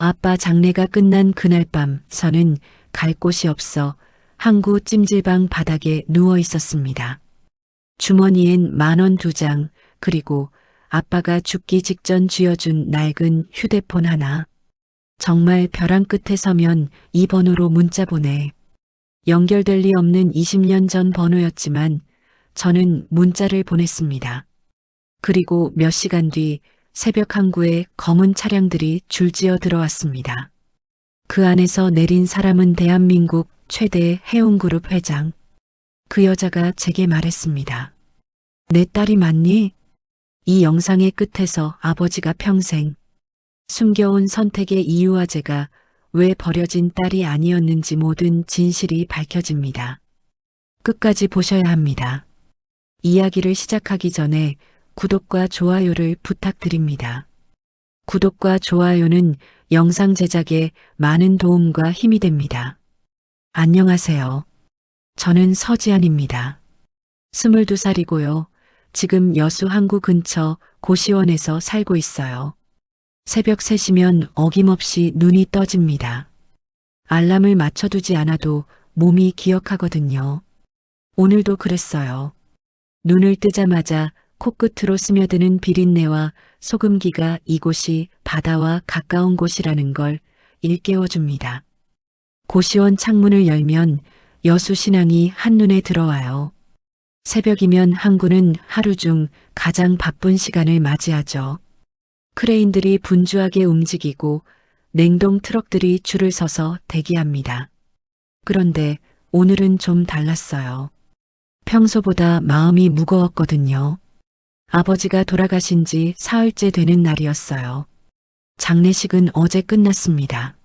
아빠 장례가 끝난 그날 밤 저는 갈 곳이 없어 항구 찜질방 바닥에 누워 있었습니다. 주머니엔 10,000원 2장, 그리고 아빠가 죽기 직전 쥐어준 낡은 휴대폰 하나. 정말 벼랑 끝에 서면 이 번호로 문자 보내. 연결될 리 없는 20년 전 번호였지만 저는 문자를 보냈습니다. 그리고 몇 시간 뒤 새벽 항구에 검은 차량들이 줄지어 들어왔습니다. 그 안에서 내린 사람은 대한민국 최대 해운그룹 회장. 그 여자가 제게 말했습니다. 내 딸이 맞니? 이 영상의 끝에서 아버지가 평생 숨겨온 선택의 이유와 제가 왜 버려진 딸이 아니었는지 모든 진실이 밝혀집니다. 끝까지 보셔야 합니다. 이야기를 시작하기 전에 구독과 좋아요를 부탁드립니다. 구독과 좋아요는 영상 제작에 많은 도움과 힘이 됩니다. 안녕하세요. 저는 서지안입니다. 22살이고요. 지금 여수 항구 근처 고시원에서 살고 있어요. 새벽 3시면 어김없이 눈이 떠집니다. 알람을 맞춰두지 않아도 몸이 기억하거든요. 오늘도 그랬어요. 눈을 뜨자마자 코끝으로 스며드는 비린내와 소금기가 이곳이 바다와 가까운 곳이라는 걸 일깨워줍니다. 고시원 창문을 열면 여수 신항이 한눈에 들어와요. 새벽이면 항구는 하루 중 가장 바쁜 시간을 맞이하죠. 크레인들이 분주하게 움직이고 냉동 트럭들이 줄을 서서 대기합니다. 그런데 오늘은 좀 달랐어요. 평소보다 마음이 무거웠거든요. 아버지가 돌아가신 지 사흘째 되는 날이었어요. 장례식은 어제 끝났습니다.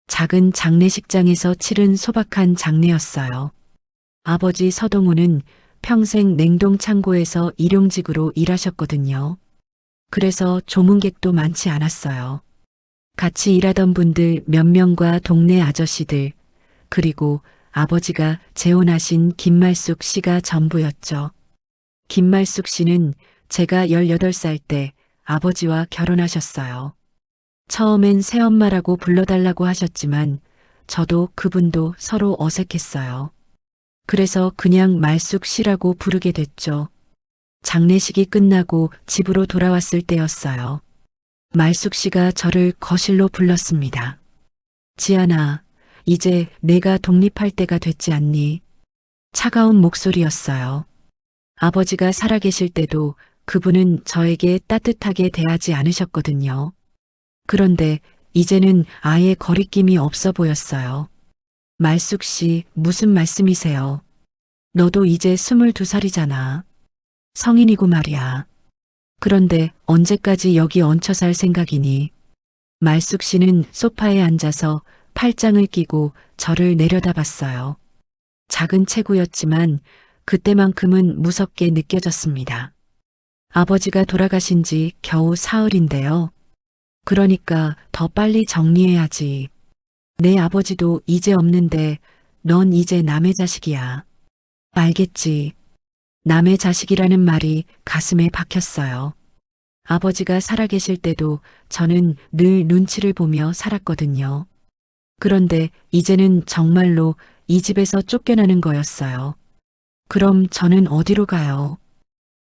작은 장례식장에서 치른 소박한 장례였어요. 아버지 서동우는 평생 냉동 창고에서 일용직으로 일하셨거든요. 그래서 조문객도 많지 않았어요. 같이 일하던 분들 몇 명과 동네 아저씨들, 그리고 아버지가 재혼하신 김말숙 씨가 전부였죠. 김말숙 씨는 제가 18살 때 아버지와 결혼하셨어요. 처음엔 새엄마라고 불러달라고 하셨지만 저도 그분도 서로 어색했어요. 그래서 그냥 말숙 씨라고 부르게 됐죠. 장례식이 끝나고 집으로 돌아왔을 때였어요. 말숙 씨가 저를 거실로 불렀습니다. 지안아, 이제 내가 독립할 때가 됐지 않니? 차가운 목소리였어요. 아버지가 살아계실 때도 그분은 저에게 따뜻하게 대하지 않으셨거든요. 그런데 이제는 아예 거리낌이 없어 보였어요. 말숙 씨, 무슨 말씀이세요? 너도 이제 22살이잖아. 성인이고 말이야. 그런데 언제까지 여기 얹혀 살 생각이니? 말숙 씨는 소파에 앉아서 팔짱을 끼고 저를 내려다봤어요. 작은 체구였지만 그때만큼은 무섭게 느껴졌습니다. 아버지가 돌아가신 지 겨우 사흘인데요. 그러니까 더 빨리 정리해야지. 내 아버지도 이제 없는데 넌 이제 남의 자식이야. 알겠지? 남의 자식이라는 말이 가슴에 박혔어요. 아버지가 살아계실 때도 저는 늘 눈치를 보며 살았거든요. 그런데 이제는 정말로 이 집에서 쫓겨나는 거였어요. 그럼 저는 어디로 가요?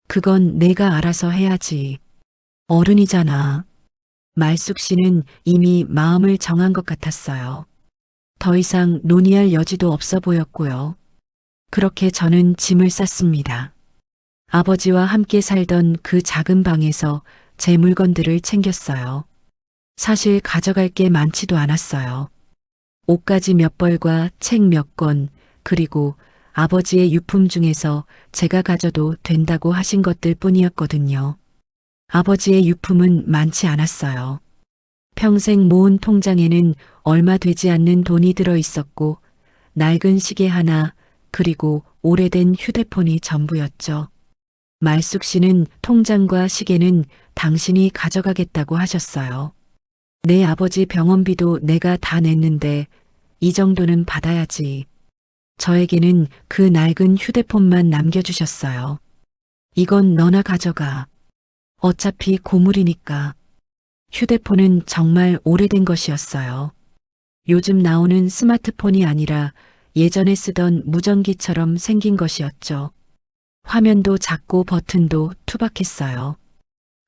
그건 내가 알아서 해야지. 어른이잖아. 말숙 씨는 이미 마음을 정한 것 같았어요. 더 이상 논의할 여지도 없어 보였고요. 그렇게 저는 짐을 쌌습니다. 아버지와 함께 살던 그 작은 방에서 제 물건들을 챙겼어요. 사실 가져갈 게 많지도 않았어요. 옷가지 몇 벌과 책 몇 권, 그리고 아버지의 유품 중에서 제가 가져도 된다고 하신 것들 뿐이었거든요. 아버지의 유품은 많지 않았어요. 평생 모은 통장에는 얼마 되지 않는 돈이 들어 있었고, 낡은 시계 하나, 그리고 오래된 휴대폰이 전부였죠. 말숙 씨는 통장과 시계는 당신이 가져가겠다고 하셨어요. 내 아버지 병원비도 내가 다 냈는데 이 정도는 받아야지. 저에게는 그 낡은 휴대폰만 남겨주셨어요. 이건 너나 가져가. 어차피 고물이니까. 휴대폰은 정말 오래된 것이었어요. 요즘 나오는 스마트폰이 아니라 예전에 쓰던 무전기처럼 생긴 것이었죠. 화면도 작고 버튼도 투박했어요.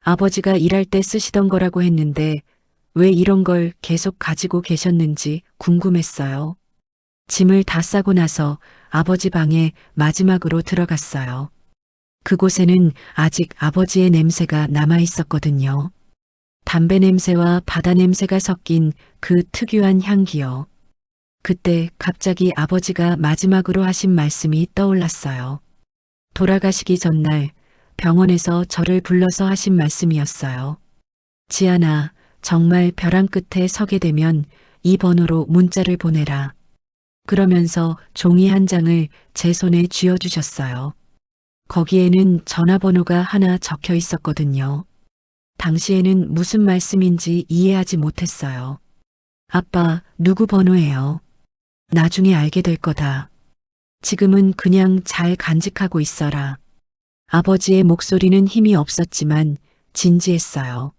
아버지가 일할 때 쓰시던 거라고 했는데 왜 이런 걸 계속 가지고 계셨는지 궁금했어요. 짐을 다 싸고 나서 아버지 방에 마지막으로 들어갔어요. 그곳에는 아직 아버지의 냄새가 남아 있었거든요. 담배 냄새와 바다 냄새가 섞인 그 특유한 향기요. 그때 갑자기 아버지가 마지막으로 하신 말씀이 떠올랐어요. 돌아가시기 전날 병원에서 저를 불러서 하신 말씀이었어요. 지아나, 정말 벼랑 끝에 서게 되면 이 번호로 문자를 보내라. 그러면서 종이 한 장을 제 손에 쥐어주셨어요. 거기에는 전화번호가 하나 적혀 있었거든요. 당시에는 무슨 말씀인지 이해하지 못했어요. 아빠, 누구 번호예요? 나중에 알게 될 거다. 지금은 그냥 잘 간직하고 있어라. 아버지의 목소리는 힘이 없었지만 진지했어요.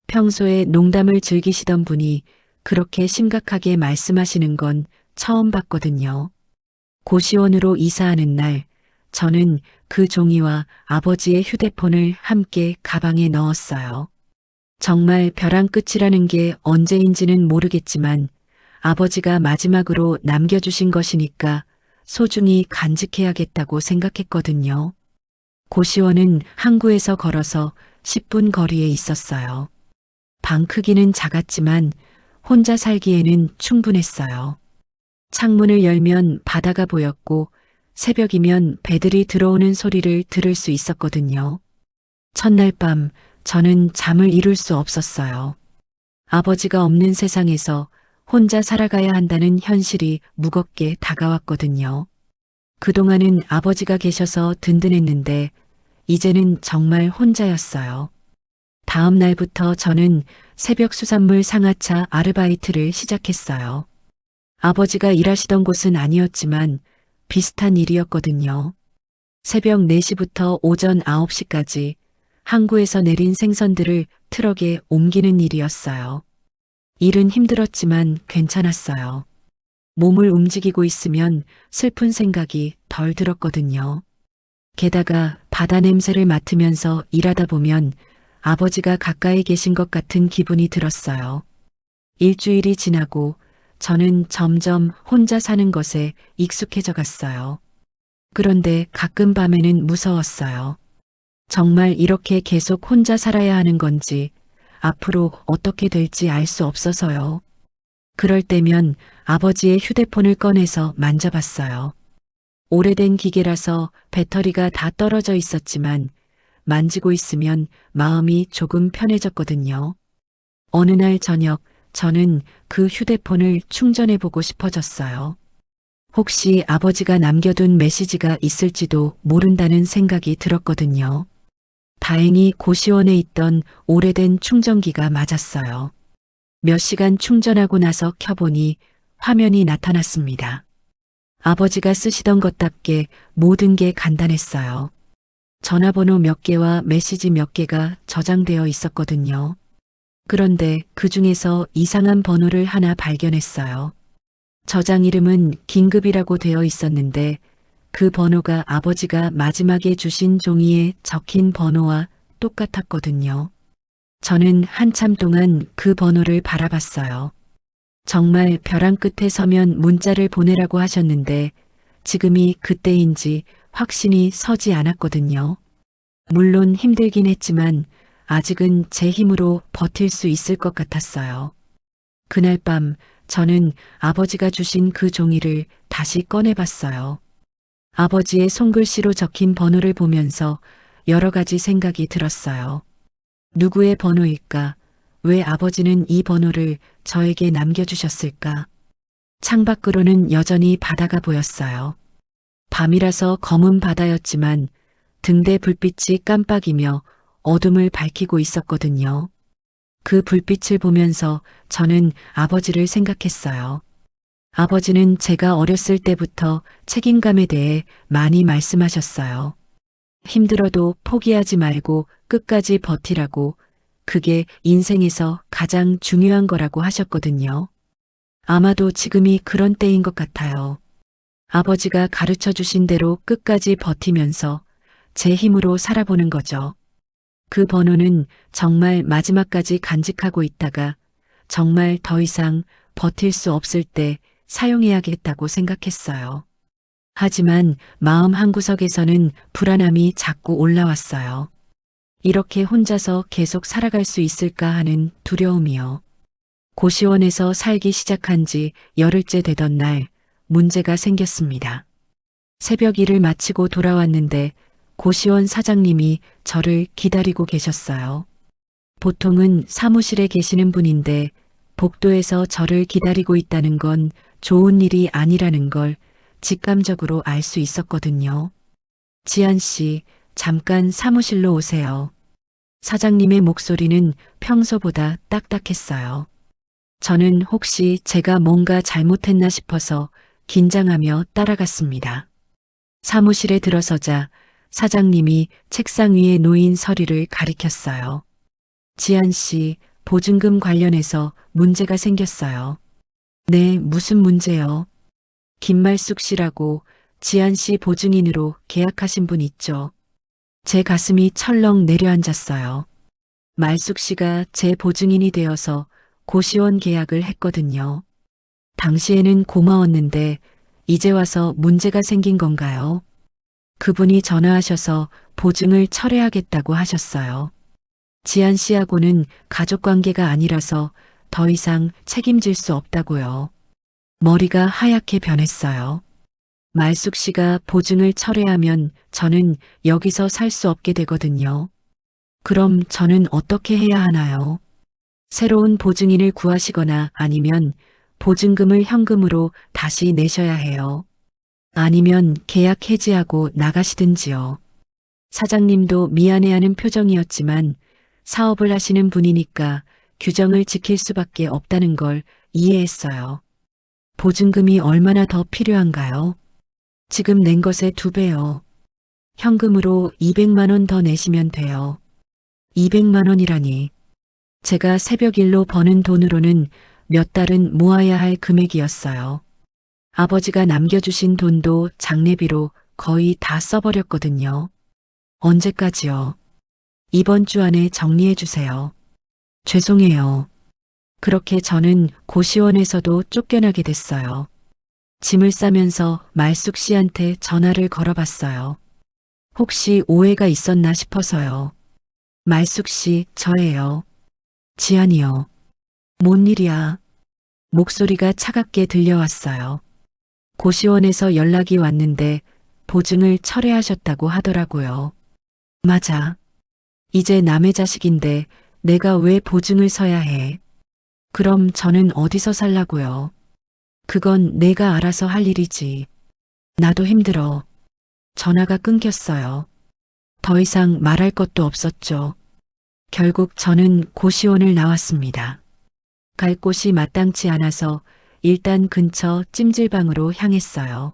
평소에 농담을 즐기시던 분이 그렇게 심각하게 말씀하시는 건 처음 봤거든요. 고시원으로 이사하는 날, 저는 그 종이와 아버지의 휴대폰을 함께 가방에 넣었어요. 정말 벼랑 끝이라는 게 언제인지는 모르겠지만 아버지가 마지막으로 남겨주신 것이니까 소중히 간직해야겠다고 생각했거든요. 고시원은 항구에서 걸어서 10분 거리에 있었어요. 방 크기는 작았지만 혼자 살기에는 충분했어요. 창문을 열면 바다가 보였고 새벽이면 배들이 들어오는 소리를 들을 수 있었거든요. 첫날 밤 저는 잠을 이룰 수 없었어요. 아버지가 없는 세상에서 혼자 살아가야 한다는 현실이 무겁게 다가왔거든요. 그동안은 아버지가 계셔서 든든했는데 이제는 정말 혼자였어요. 다음 날부터 저는 새벽 수산물 상하차 아르바이트를 시작했어요. 아버지가 일하시던 곳은 아니었지만 비슷한 일이었거든요. 새벽 4시부터 오전 9시까지 항구에서 내린 생선들을 트럭에 옮기는 일이었어요. 일은 힘들었지만 괜찮았어요. 몸을 움직이고 있으면 슬픈 생각이 덜 들었거든요. 게다가 바다 냄새를 맡으면서 일하다 보면 아버지가 가까이 계신 것 같은 기분이 들었어요. 일주일이 지나고 저는 점점 혼자 사는 것에 익숙해져 갔어요. 그런데 가끔 밤에는 무서웠어요. 정말 이렇게 계속 혼자 살아야 하는 건지 앞으로 어떻게 될지 알 수 없어서요. 그럴 때면 아버지의 휴대폰을 꺼내서 만져봤어요. 오래된 기계라서 배터리가 다 떨어져 있었지만 만지고 있으면 마음이 조금 편해졌거든요. 어느 날 저녁 저는 그 휴대폰을 충전해보고 싶어졌어요. 혹시 아버지가 남겨둔 메시지가 있을지도 모른다는 생각이 들었거든요. 다행히 고시원에 있던 오래된 충전기가 맞았어요. 몇 시간 충전하고 나서 켜보니 화면이 나타났습니다. 아버지가 쓰시던 것답게 모든 게 간단했어요. 전화번호 몇 개와 메시지 몇 개가 저장되어 있었거든요. 그런데 그 중에서 이상한 번호를 하나 발견했어요. 저장 이름은 긴급이라고 되어 있었는데 그 번호가 아버지가 마지막에 주신 종이에 적힌 번호와 똑같았거든요. 저는 한참 동안 그 번호를 바라봤어요. 정말 벼랑 끝에 서면 문자를 보내라고 하셨는데 지금이 그때인지 확신이 서지 않았거든요. 물론 힘들긴 했지만 아직은 제 힘으로 버틸 수 있을 것 같았어요. 그날 밤 저는 아버지가 주신 그 종이를 다시 꺼내봤어요. 아버지의 손글씨로 적힌 번호를 보면서 여러 가지 생각이 들었어요. 누구의 번호일까? 왜 아버지는 이 번호를 저에게 남겨주셨을까? 창밖으로는 여전히 바다가 보였어요. 밤이라서 검은 바다였지만 등대 불빛이 깜빡이며 어둠을 밝히고 있었거든요. 그 불빛을 보면서 저는 아버지를 생각했어요. 아버지는 제가 어렸을 때부터 책임감에 대해 많이 말씀하셨어요. 힘들어도 포기하지 말고 끝까지 버티라고, 그게 인생에서 가장 중요한 거라고 하셨거든요. 아마도 지금이 그런 때인 것 같아요. 아버지가 가르쳐 주신 대로 끝까지 버티면서 제 힘으로 살아보는 거죠. 그 번호는 정말 마지막까지 간직하고 있다가 정말 더 이상 버틸 수 없을 때 사용해야겠다고 생각했어요. 하지만 마음 한구석에서는 불안함이 자꾸 올라왔어요. 이렇게 혼자서 계속 살아갈 수 있을까 하는 두려움이요. 고시원에서 살기 시작한 지 열흘째 되던 날 문제가 생겼습니다. 새벽 일을 마치고 돌아왔는데 고시원 사장님이 저를 기다리고 계셨어요. 보통은 사무실에 계시는 분인데 복도에서 저를 기다리고 있다는 건 좋은 일이 아니라는 걸 직감적으로 알 수 있었거든요. 지한 씨, 잠깐 사무실로 오세요. 사장님의 목소리는 평소보다 딱딱했어요. 저는 혹시 제가 뭔가 잘못했나 싶어서 긴장하며 따라갔습니다. 사무실에 들어서자 사장님이 책상 위에 놓인 서류를 가리켰어요. 지한 씨, 보증금 관련해서 문제가 생겼어요. 네, 무슨 문제요? 김말숙 씨라고 지한 씨 보증인으로 계약하신 분 있죠. 제 가슴이 철렁 내려앉았어요. 말숙 씨가 제 보증인이 되어서 고시원 계약을 했거든요. 당시에는 고마웠는데 이제 와서 문제가 생긴 건가요? 그분이 전화하셔서 보증을 철회하겠다고 하셨어요. 지한 씨하고는 가족 관계가 아니라서 더 이상 책임질 수 없다고요. 머리가 하얗게 변했어요. 말숙 씨가 보증을 철회하면 저는 여기서 살 수 없게 되거든요. 그럼 저는 어떻게 해야 하나요? 새로운 보증인을 구하시거나 아니면 보증금을 현금으로 다시 내셔야 해요. 아니면 계약 해지하고 나가시든지요. 사장님도 미안해하는 표정이었지만 사업을 하시는 분이니까 규정을 지킬 수밖에 없다는 걸 이해했어요. 보증금이 얼마나 더 필요한가요? 지금 낸 것의 2배요. 현금으로 200만 원 더 내시면 돼요. 200만 원이라니. 제가 새벽 일로 버는 돈으로는 몇 달은 모아야 할 금액이었어요. 아버지가 남겨주신 돈도 장례비로 거의 다 써버렸거든요. 언제까지요? 이번 주 안에 정리해 주세요. 죄송해요. 그렇게 저는 고시원에서도 쫓겨나게 됐어요. 짐을 싸면서 말숙 씨한테 전화를 걸어봤어요. 혹시 오해가 있었나 싶어서요. 말숙 씨, 저예요. 지안이요. 뭔 일이야? 목소리가 차갑게 들려왔어요. 고시원에서 연락이 왔는데 보증을 철회하셨다고 하더라고요. 맞아. 이제 남의 자식인데 내가 왜 보증을 서야 해? 그럼 저는 어디서 살라고요? 그건 내가 알아서 할 일이지. 나도 힘들어. 전화가 끊겼어요. 더 이상 말할 것도 없었죠. 결국 저는 고시원을 나왔습니다. 갈 곳이 마땅치 않아서 일단 근처 찜질방으로 향했어요.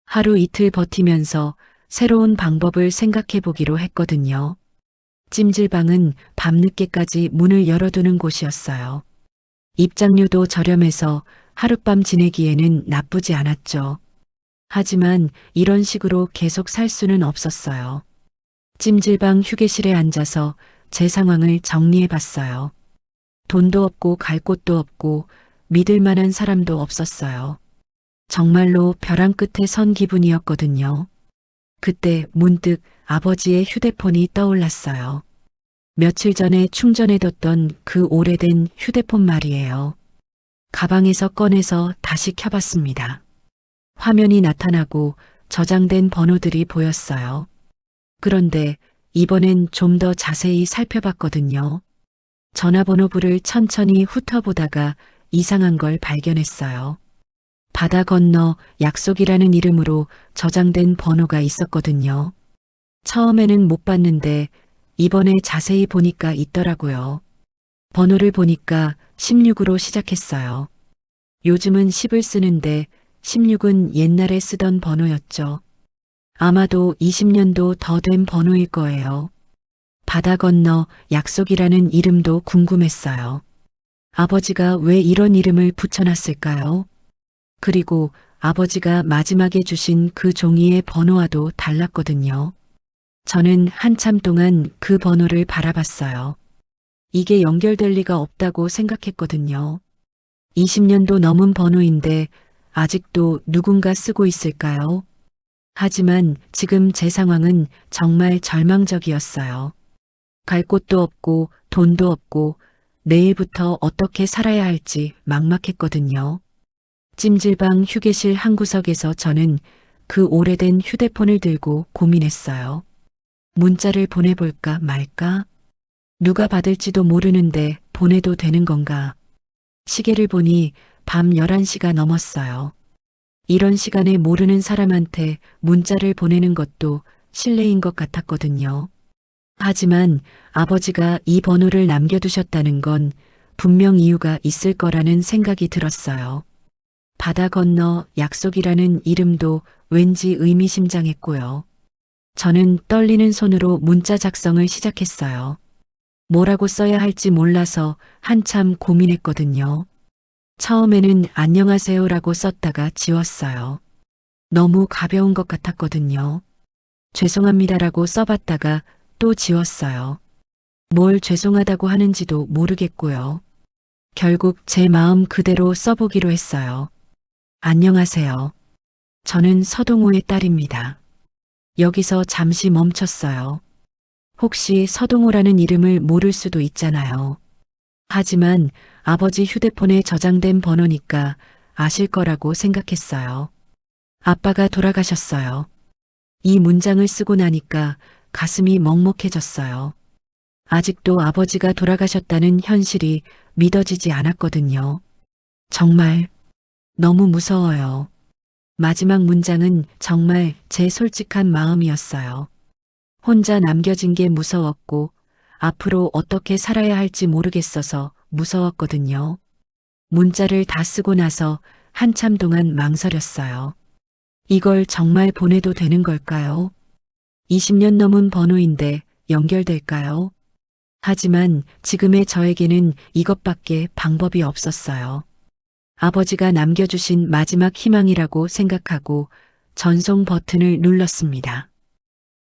하루 이틀 버티면서 새로운 방법을 생각해 보기로 했거든요. 찜질방은 밤늦게까지 문을 열어두는 곳이었어요. 입장료도 저렴해서 하룻밤 지내기에는 나쁘지 않았죠. 하지만 이런 식으로 계속 살 수는 없었어요. 찜질방 휴게실에 앉아서 제 상황을 정리해 봤어요. 돈도 없고 갈 곳도 없고 믿을 만한 사람도 없었어요. 정말로 벼랑 끝에 선 기분이었거든요. 그때 문득 아버지의 휴대폰이 떠올랐어요. 며칠 전에 충전해뒀던 그 오래된 휴대폰 말이에요. 가방에서 꺼내서 다시 켜봤습니다. 화면이 나타나고 저장된 번호들이 보였어요. 그런데 이번엔 좀 더 자세히 살펴봤거든요. 전화번호부를 천천히 훑어보다가 이상한 걸 발견했어요. 바다 건너 약속이라는 이름으로 저장된 번호가 있었거든요. 처음에는 못 봤는데 이번에 자세히 보니까 있더라고요. 번호를 보니까 16으로 시작했어요. 요즘은 10을 쓰는데 16은 옛날에 쓰던 번호였죠. 아마도 20년도 더 된 번호일 거예요. 바다 건너 약속이라는 이름도 궁금했어요. 아버지가 왜 이런 이름을 붙여놨을까요? 그리고 아버지가 마지막에 주신 그 종이의 번호와도 달랐거든요. 저는 한참 동안 그 번호를 바라봤어요. 이게 연결될 리가 없다고 생각했거든요. 20년도 넘은 번호인데 아직도 누군가 쓰고 있을까요? 하지만 지금 제 상황은 정말 절망적이었어요. 갈 곳도 없고 돈도 없고 내일부터 어떻게 살아야 할지 막막했거든요. 찜질방 휴게실 한 구석에서 저는 그 오래된 휴대폰을 들고 고민했어요. 문자를 보내볼까 말까? 누가 받을지도 모르는데 보내도 되는 건가? 시계를 보니 밤 11시가 넘었어요. 이런 시간에 모르는 사람한테 문자를 보내는 것도 실례인 것 같았거든요. 하지만 아버지가 이 번호를 남겨두셨다는 건 분명 이유가 있을 거라는 생각이 들었어요. 바다 건너 약속이라는 이름도 왠지 의미심장했고요. 저는 떨리는 손으로 문자 작성을 시작했어요. 뭐라고 써야 할지 몰라서 한참 고민했거든요. 처음에는 안녕하세요라고 썼다가 지웠어요. 너무 가벼운 것 같았거든요. 죄송합니다라고 써봤다가 또 지웠어요. 뭘 죄송하다고 하는지도 모르겠고요. 결국 제 마음 그대로 써보기로 했어요. 안녕하세요. 저는 서동호의 딸입니다. 여기서 잠시 멈췄어요. 혹시 서동호라는 이름을 모를 수도 있잖아요. 하지만 아버지 휴대폰에 저장된 번호니까 아실 거라고 생각했어요. 아빠가 돌아가셨어요. 이 문장을 쓰고 나니까 가슴이 먹먹해졌어요. 아직도 아버지가 돌아가셨다는 현실이 믿어지지 않았거든요. 정말 너무 무서워요. 마지막 문장은 정말 제 솔직한 마음이었어요. 혼자 남겨진 게 무서웠고 앞으로 어떻게 살아야 할지 모르겠어서 무서웠거든요. 문자를 다 쓰고 나서 한참 동안 망설였어요. 이걸 정말 보내도 되는 걸까요? 20년 넘은 번호인데 연결될까요? 하지만 지금의 저에게는 이것밖에 방법이 없었어요. 아버지가 남겨주신 마지막 희망이라고 생각하고 전송 버튼을 눌렀습니다.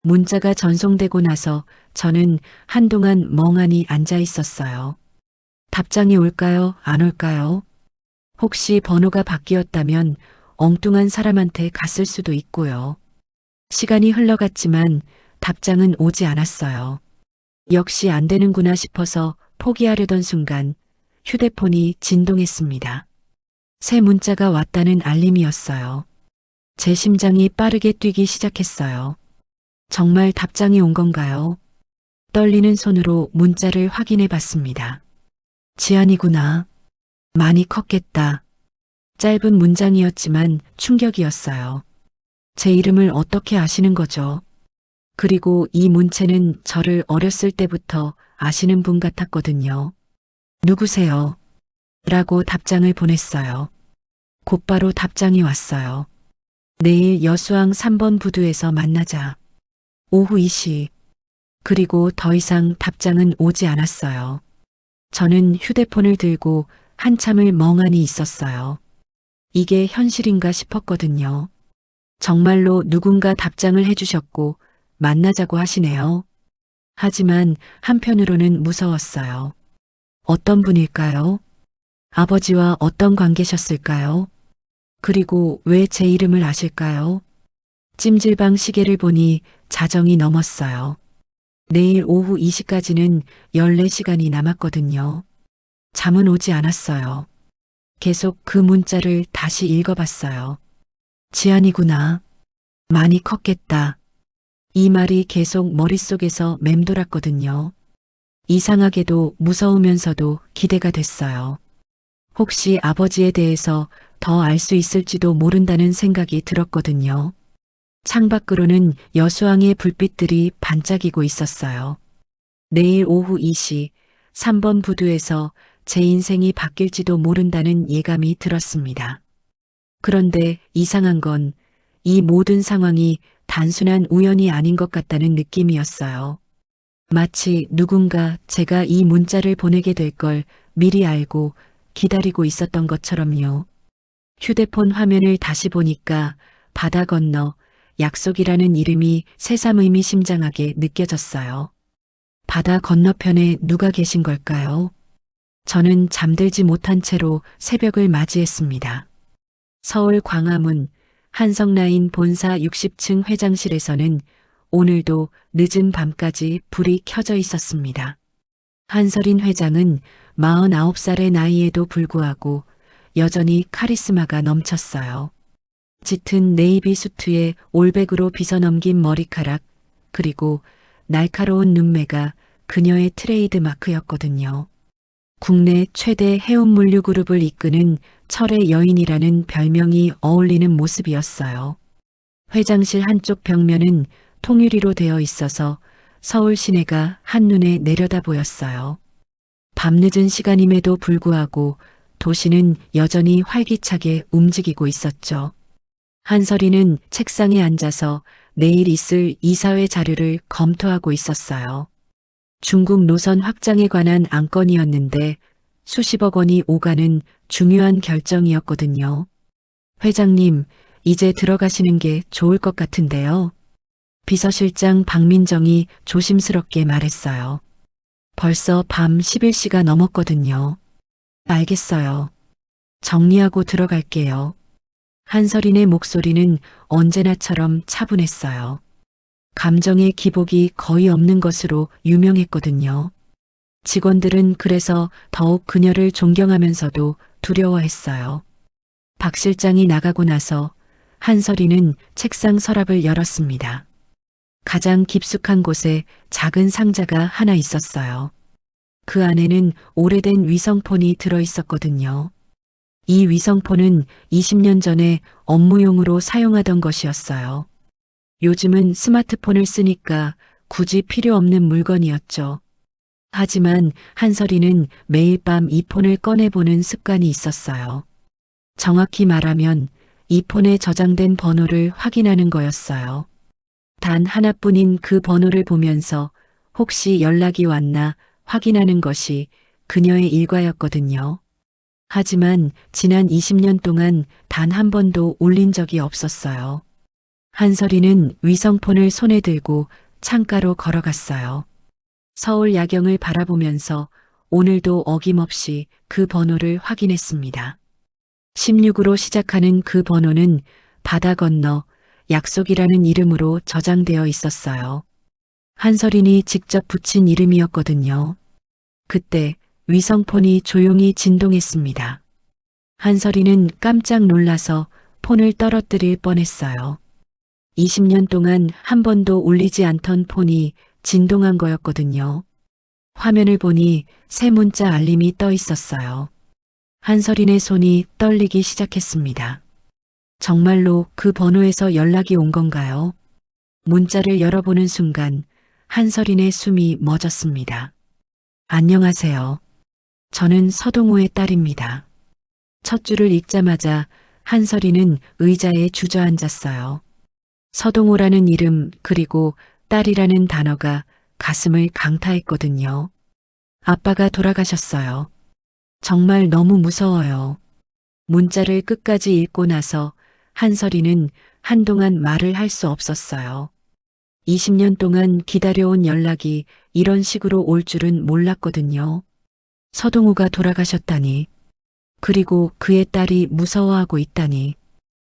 문자가 전송되고 나서 저는 한동안 멍하니 앉아 있었어요. 답장이 올까요? 안 올까요? 혹시 번호가 바뀌었다면 엉뚱한 사람한테 갔을 수도 있고요. 시간이 흘러갔지만 답장은 오지 않았어요. 역시 안 되는구나 싶어서 포기하려던 순간 휴대폰이 진동했습니다. 새 문자가 왔다는 알림이었어요. 제 심장이 빠르게 뛰기 시작했어요. 정말 답장이 온 건가요? 떨리는 손으로 문자를 확인해 봤습니다. 지안이구나. 많이 컸겠다. 짧은 문장이었지만 충격이었어요. 제 이름을 어떻게 아시는 거죠? 그리고 이 문체는 저를 어렸을 때부터 아시는 분 같았거든요. 누구세요? 라고 답장을 보냈어요. 곧바로 답장이 왔어요. 내일 여수항 3번 부두에서 만나자. 오후 2시. 그리고 더 이상 답장은 오지 않았어요. 저는 휴대폰을 들고 한참을 멍하니 있었어요. 이게 현실인가 싶었거든요. 정말로 누군가 답장을 해주셨고 만나자고 하시네요. 하지만 한편으로는 무서웠어요. 어떤 분일까요? 아버지와 어떤 관계셨을까요? 그리고 왜 제 이름을 아실까요? 찜질방 시계를 보니 자정이 넘었어요. 내일 오후 2시까지는 14시간이 남았거든요. 잠은 오지 않았어요. 계속 그 문자를 다시 읽어봤어요. 지안이구나. 많이 컸겠다. 이 말이 계속 머릿속에서 맴돌았거든요. 이상하게도 무서우면서도 기대가 됐어요. 혹시 아버지에 대해서 더 알 수 있을지도 모른다는 생각이 들었거든요. 창밖으로는 여수항의 불빛들이 반짝이고 있었어요. 내일 오후 2시 3번 부두에서 제 인생이 바뀔지도 모른다는 예감이 들었습니다. 그런데 이상한 건 이 모든 상황이 단순한 우연이 아닌 것 같다는 느낌이었어요. 마치 누군가 제가 이 문자를 보내게 될 걸 미리 알고 기다리고 있었던 것처럼요. 휴대폰 화면을 다시 보니까 바다 건너 약속이라는 이름이 새삼 의미심장하게 느껴졌어요. 바다 건너편에 누가 계신 걸까요? 저는 잠들지 못한 채로 새벽을 맞이했습니다. 서울 광화문 한성라인 본사 60층 회장실에서는 오늘도 늦은 밤까지 불이 켜져 있었습니다. 한서린 회장은 49살의 나이에도 불구하고 여전히 카리스마가 넘쳤어요. 짙은 네이비 수트에 올백으로 빗어넘긴 머리카락, 그리고 날카로운 눈매가 그녀의 트레이드 마크였거든요. 국내 최대 해운물류 그룹을 이끄는 철의 여인이라는 별명이 어울리는 모습이었어요. 회장실 한쪽 벽면은 통유리로 되어 있어서 서울 시내가 한눈에 내려다 보였어요. 밤늦은 시간임에도 불구하고 도시는 여전히 활기차게 움직이고 있었죠. 한설이는 책상에 앉아서 내일 있을 이사회 자료를 검토하고 있었어요. 중국 노선 확장에 관한 안건이었는데 수십억 원이 오가는 중요한 결정이었거든요. 회장님, 이제 들어가시는 게 좋을 것 같은데요. 비서실장 박민정이 조심스럽게 말했어요. 벌써 밤 11시가 넘었거든요. 알겠어요. 정리하고 들어갈게요. 한설인의 목소리는 언제나처럼 차분했어요. 감정의 기복이 거의 없는 것으로 유명했거든요. 직원들은 그래서 더욱 그녀를 존경하면서도 두려워했어요. 박 실장이 나가고 나서 한설이는 책상 서랍을 열었습니다. 가장 깊숙한 곳에 작은 상자가 하나 있었어요. 그 안에는 오래된 위성폰이 들어 있었거든요. 이 위성폰은 20년 전에 업무용으로 사용하던 것이었어요. 요즘은 스마트폰을 쓰니까 굳이 필요 없는 물건이었죠. 하지만 한설이는 매일 밤 이 폰을 꺼내보는 습관이 있었어요. 정확히 말하면 이 폰에 저장된 번호를 확인하는 거였어요. 단 하나뿐인 그 번호를 보면서 혹시 연락이 왔나 확인하는 것이 그녀의 일과였거든요. 하지만 지난 20년 동안 단 한 번도 울린 적이 없었어요. 한설이는 위성폰을 손에 들고 창가로 걸어갔어요. 서울 야경을 바라보면서 오늘도 어김없이 그 번호를 확인했습니다. 16으로 시작하는 그 번호는 바다 건너 약속이라는 이름으로 저장되어 있었어요. 한설인이 직접 붙인 이름이었거든요. 그때 위성폰이 조용히 진동했습니다. 한설이는 깜짝 놀라서 폰을 떨어뜨릴 뻔했어요. 20년 동안 한 번도 울리지 않던 폰이 진동한 거였거든요. 화면을 보니 새 문자 알림이 떠 있었어요. 한설인의 손이 떨리기 시작했습니다. 정말로 그 번호에서 연락이 온 건가요? 문자를 열어보는 순간 한설인의 숨이 멎었습니다. 안녕하세요. 저는 서동호의 딸입니다. 첫 줄을 읽자마자 한설이는 의자에 주저앉았어요. 서동호라는 이름 그리고 딸이라는 단어가 가슴을 강타했거든요. 아빠가 돌아가셨어요. 정말 너무 무서워요. 문자를 끝까지 읽고 나서 한설이는 한동안 말을 할 수 없었어요. 20년 동안 기다려온 연락이 이런 식으로 올 줄은 몰랐거든요. 서동호가 돌아가셨다니. 그리고 그의 딸이 무서워하고 있다니.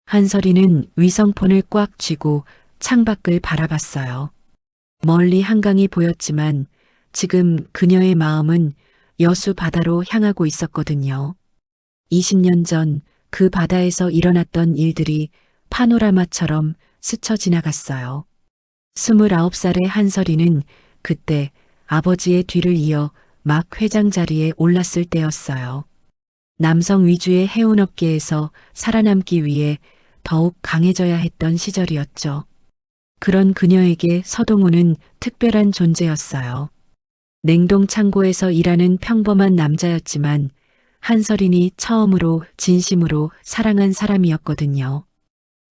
한설이는 위성폰을 꽉 쥐고 창밖을 바라봤어요. 멀리 한강이 보였지만 지금 그녀의 마음은 여수 바다로 향하고 있었거든요. 20년 전 그 바다에서 일어났던 일들이 파노라마처럼 스쳐 지나갔어요. 29살의 한설이는 그때 아버지의 뒤를 이어 막 회장 자리에 올랐을 때였어요. 남성 위주의 해운업계에서 살아남기 위해 더욱 강해져야 했던 시절이었죠. 그런 그녀에게 서동호는 특별한 존재였어요. 냉동 창고에서 일하는 평범한 남자였지만 한설인이 처음으로 진심으로 사랑한 사람이었거든요.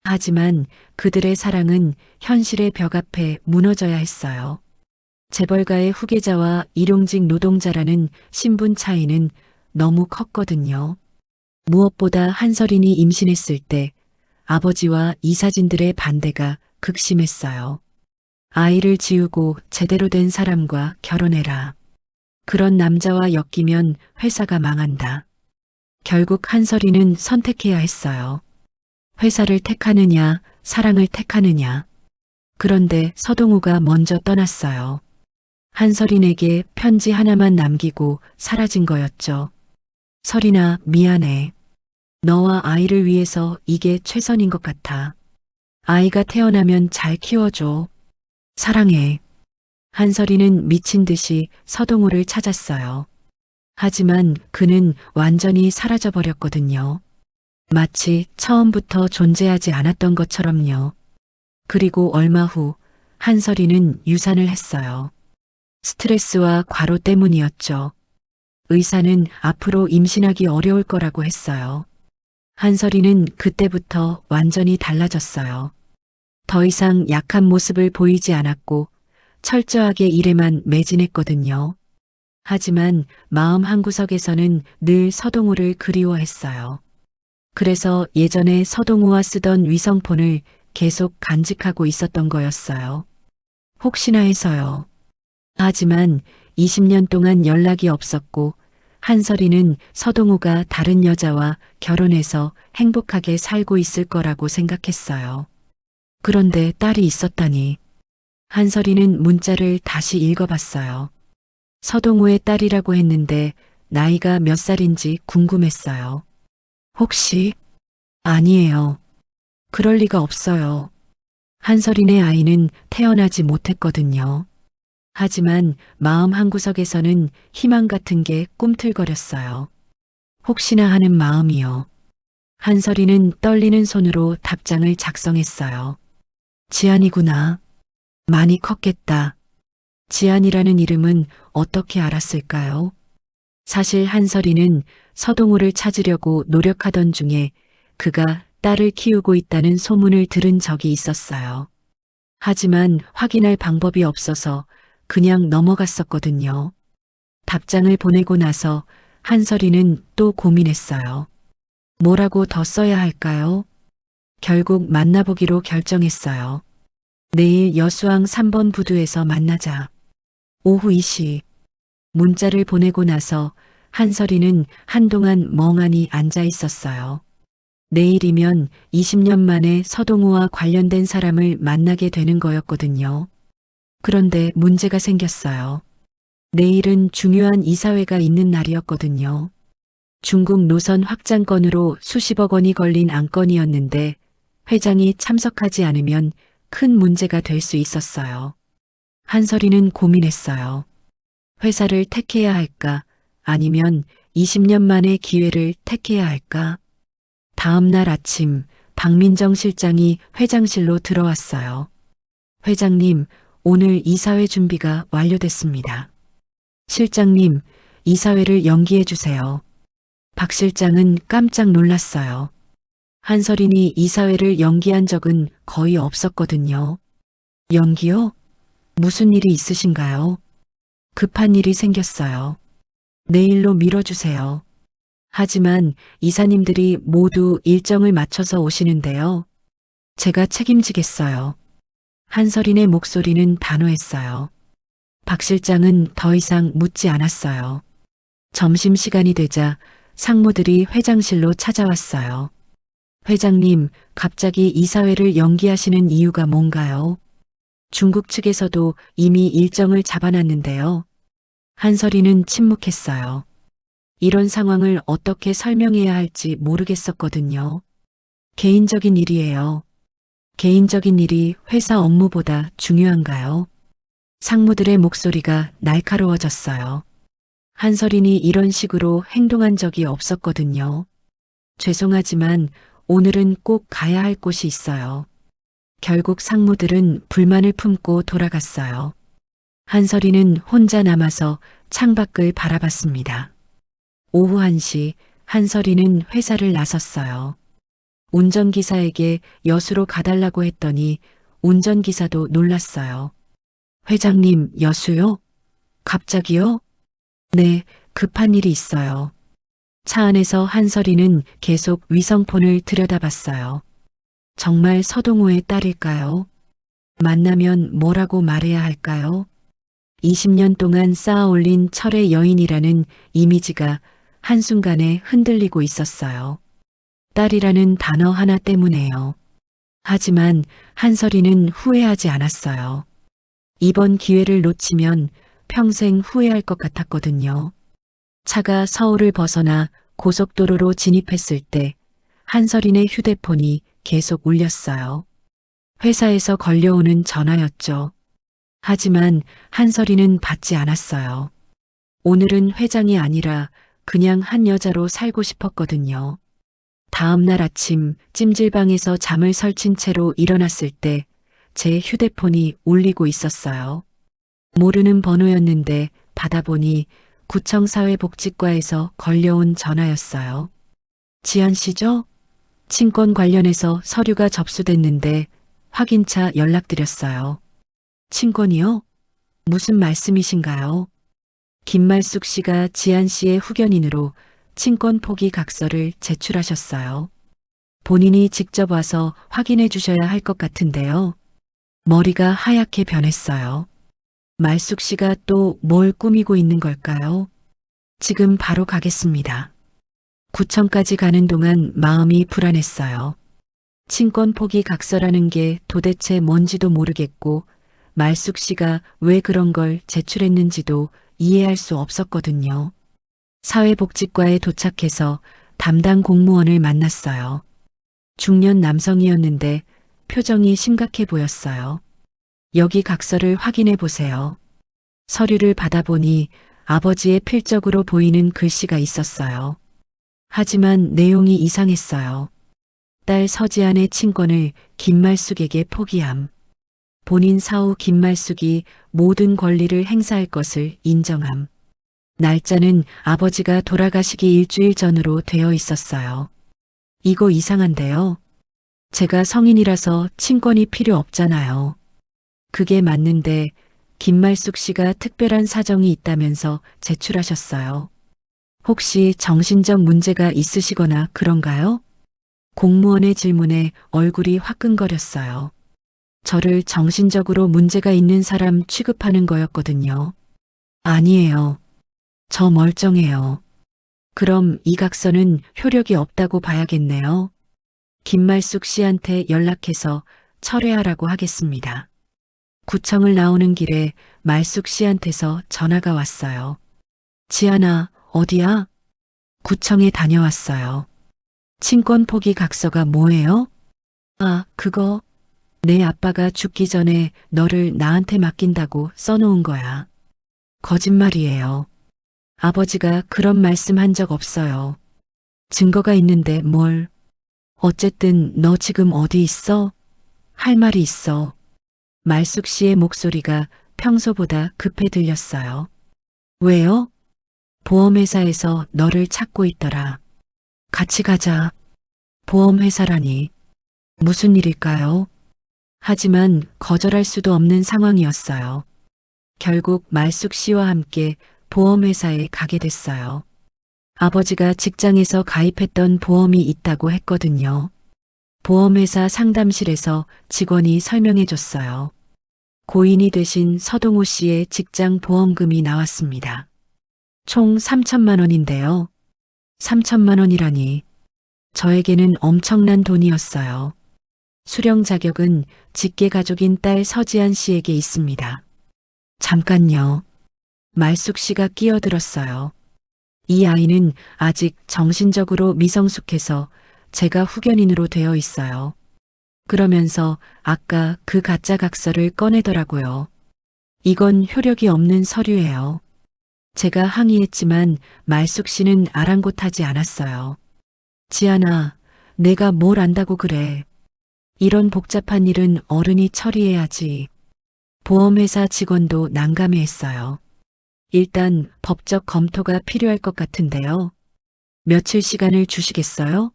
하지만 그들의 사랑은 현실의 벽 앞에 무너져야 했어요. 재벌가의 후계자와 일용직 노동자라는 신분 차이는 너무 컸거든요. 무엇보다 한설인이 임신했을 때 아버지와 이사진들의 반대가 극심했어요. 아이를 지우고 제대로 된 사람과 결혼해라. 그런 남자와 엮이면 회사가 망한다. 결국 한설이는 선택해야 했어요. 회사를 택하느냐, 사랑을 택하느냐. 그런데 서동우가 먼저 떠났어요. 한설인에게 편지 하나만 남기고 사라진 거였죠. 설인아, 미안해. 너와 아이를 위해서 이게 최선인 것 같아. 아이가 태어나면 잘 키워줘. 사랑해. 한설이는 미친 듯이 서동우를 찾았어요. 하지만 그는 완전히 사라져버렸거든요. 마치 처음부터 존재하지 않았던 것처럼요. 그리고 얼마 후 한설이는 유산을 했어요. 스트레스와 과로 때문이었죠. 의사는 앞으로 임신하기 어려울 거라고 했어요. 한설이는 그때부터 완전히 달라졌어요. 더 이상 약한 모습을 보이지 않았고 철저하게 일에만 매진했거든요. 하지만 마음 한구석에서는 늘 서동우를 그리워했어요. 그래서 예전에 서동우와 쓰던 위성폰을 계속 간직하고 있었던 거였어요. 혹시나 해서요. 하지만 20년 동안 연락이 없었고 한설이는 서동우가 다른 여자와 결혼해서 행복하게 살고 있을 거라고 생각했어요. 그런데 딸이 있었다니. 한설이는 문자를 다시 읽어봤어요. 서동우의 딸이라고 했는데 나이가 몇 살인지 궁금했어요. 혹시? 아니에요. 그럴 리가 없어요. 한설인의 아이는 태어나지 못했거든요. 하지만 마음 한구석에서는 희망 같은 게 꿈틀거렸어요. 혹시나 하는 마음이요. 한설이는 떨리는 손으로 답장을 작성했어요. 지안이구나. 많이 컸겠다. 지안이라는 이름은 어떻게 알았을까요? 사실 한설이는 서동우를 찾으려고 노력하던 중에 그가 딸을 키우고 있다는 소문을 들은 적이 있었어요. 하지만 확인할 방법이 없어서 그냥 넘어갔었거든요. 답장을 보내고 나서 한설이는 또 고민했어요. 뭐라고 더 써야 할까요? 결국 만나보기로 결정했어요. 내일 여수항 3번 부두에서 만나자. 오후 2시. 문자를 보내고 나서 한설이는 한동안 멍하니 앉아 있었어요. 내일이면 20년 만에 서동우와 관련된 사람을 만나게 되는 거였거든요. 그런데 문제가 생겼어요. 내일은 중요한 이사회가 있는 날이었거든요. 중국 노선 확장 건으로 수십억 원이 걸린 안건이었는데 회장이 참석하지 않으면 큰 문제가 될 수 있었어요. 한설이는 고민했어요. 회사를 택해야 할까? 아니면 20년 만의 기회를 택해야 할까? 다음 날 아침 박민정 실장이 회장실로 들어왔어요. 회장님, 오늘 이사회 준비가 완료됐습니다. 실장님, 이사회를 연기해 주세요. 박 실장은 깜짝 놀랐어요. 한설인이 이사회를 연기한 적은 거의 없었거든요. 연기요? 무슨 일이 있으신가요? 급한 일이 생겼어요. 내일로 미뤄주세요. 하지만 이사님들이 모두 일정을 맞춰서 오시는데요. 제가 책임지겠어요. 한설인의 목소리는 단호했어요. 박 실장은 더 이상 묻지 않았어요. 점심시간이 되자 상무들이 회장실로 찾아왔어요. 회장님, 갑자기 이사회를 연기하시는 이유가 뭔가요? 중국 측에서도 이미 일정을 잡아놨는데요. 한설이는 침묵했어요. 이런 상황을 어떻게 설명해야 할지 모르겠었거든요. 개인적인 일이에요. 개인적인 일이 회사 업무보다 중요한가요? 상무들의 목소리가 날카로워졌어요. 한설인이 이런 식으로 행동한 적이 없었거든요. 죄송하지만 오늘은 꼭 가야 할 곳이 있어요. 결국 상무들은 불만을 품고 돌아갔어요. 한설이는 혼자 남아서 창밖을 바라봤습니다. 오후 1시 한설이는 회사를 나섰어요. 운전기사에게 여수로 가달라고 했더니 운전기사도 놀랐어요. 회장님, 여수요? 갑자기요? 네, 급한 일이 있어요. 차 안에서 한설이는 계속 위성폰을 들여다봤어요. 정말 서동호의 딸일까요? 만나면 뭐라고 말해야 할까요? 20년 동안 쌓아올린 철의 여인이라는 이미지가 한순간에 흔들리고 있었어요. 딸이라는 단어 하나 때문에요. 하지만 한설이는 후회하지 않았어요. 이번 기회를 놓치면 평생 후회할 것 같았거든요. 차가 서울을 벗어나 고속도로로 진입했을 때 한설인의 휴대폰이 계속 울렸어요. 회사에서 걸려오는 전화였죠. 하지만 한설이는 받지 않았어요. 오늘은 회장이 아니라 그냥 한 여자로 살고 싶었거든요. 다음 날 아침 찜질방에서 잠을 설친 채로 일어났을 때 제 휴대폰이 울리고 있었어요. 모르는 번호였는데 받아보니 구청 사회복지과에서 걸려온 전화였어요. 지한 씨죠? 친권 관련해서 서류가 접수됐는데 확인차 연락드렸어요. 친권이요? 무슨 말씀이신가요? 김말숙 씨가 지한 씨의 후견인으로 친권 포기 각서를 제출하셨어요. 본인이 직접 와서 확인해 주셔야 할 것 같은데요. 머리가 하얗게 변했어요. 말숙 씨가 또 뭘 꾸미고 있는 걸까요? 지금 바로 가겠습니다. 구청까지 가는 동안 마음이 불안했어요. 친권 포기 각서라는 게 도대체 뭔지도 모르겠고 말숙 씨가 왜 그런 걸 제출했는지도 이해할 수 없었거든요. 사회복지과에 도착해서 담당 공무원을 만났어요. 중년 남성이었는데 표정이 심각해 보였어요. 여기 각서를 확인해 보세요. 서류를 받아보니 아버지의 필적으로 보이는 글씨가 있었어요. 하지만 내용이 이상했어요. 딸 서지안의 친권을 김말숙에게 포기함. 본인 사후 김말숙이 모든 권리를 행사할 것을 인정함. 날짜는 아버지가 돌아가시기 일주일 전으로 되어 있었어요. 이거 이상한데요. 제가 성인이라서 친권이 필요 없잖아요. 그게 맞는데 김말숙 씨가 특별한 사정이 있다면서 제출하셨어요. 혹시 정신적 문제가 있으시거나 그런가요? 공무원의 질문에 얼굴이 화끈거렸어요. 저를 정신적으로 문제가 있는 사람 취급하는 거였거든요. 아니에요. 저 멀쩡해요. 그럼 이 각서는 효력이 없다고 봐야겠네요. 김말숙 씨한테 연락해서 철회하라고 하겠습니다. 구청을 나오는 길에 말숙 씨한테서 전화가 왔어요. 지안아, 어디야? 구청에 다녀왔어요. 친권 포기 각서가 뭐예요? 아, 그거. 내 아빠가 죽기 전에 너를 나한테 맡긴다고 써놓은 거야. 거짓말이에요. 아버지가 그런 말씀 한 적 없어요. 증거가 있는데 뭘. 어쨌든 너 지금 어디 있어? 할 말이 있어. 말숙 씨의 목소리가 평소보다 급해 들렸어요. 왜요? 보험회사에서 너를 찾고 있더라. 같이 가자. 보험회사라니. 무슨 일일까요? 하지만 거절할 수도 없는 상황이었어요. 결국 말숙 씨와 함께 보험회사에 가게 됐어요. 아버지가 직장에서 가입했던 보험이 있다고 했거든요. 보험회사 상담실에서 직원이 설명해 줬어요. 고인이 되신 서동호 씨의 직장 보험금이 나왔습니다. 총 3천만 원인데요. 3천만 원이라니. 저에게는 엄청난 돈이었어요. 수령 자격은 직계 가족인 딸 서지안 씨에게 있습니다. 잠깐요. 말숙 씨가 끼어들었어요. 이 아이는 아직 정신적으로 미성숙해서 제가 후견인으로 되어 있어요. 그러면서 아까 그 가짜 각서를 꺼내더라고요. 이건 효력이 없는 서류예요. 제가 항의했지만 말숙 씨는 아랑곳하지 않았어요. 지안아, 내가 뭘 안다고 그래. 이런 복잡한 일은 어른이 처리해야지. 보험회사 직원도 난감해했어요. 일단 법적 검토가 필요할 것 같은데요. 며칠 시간을 주시겠어요?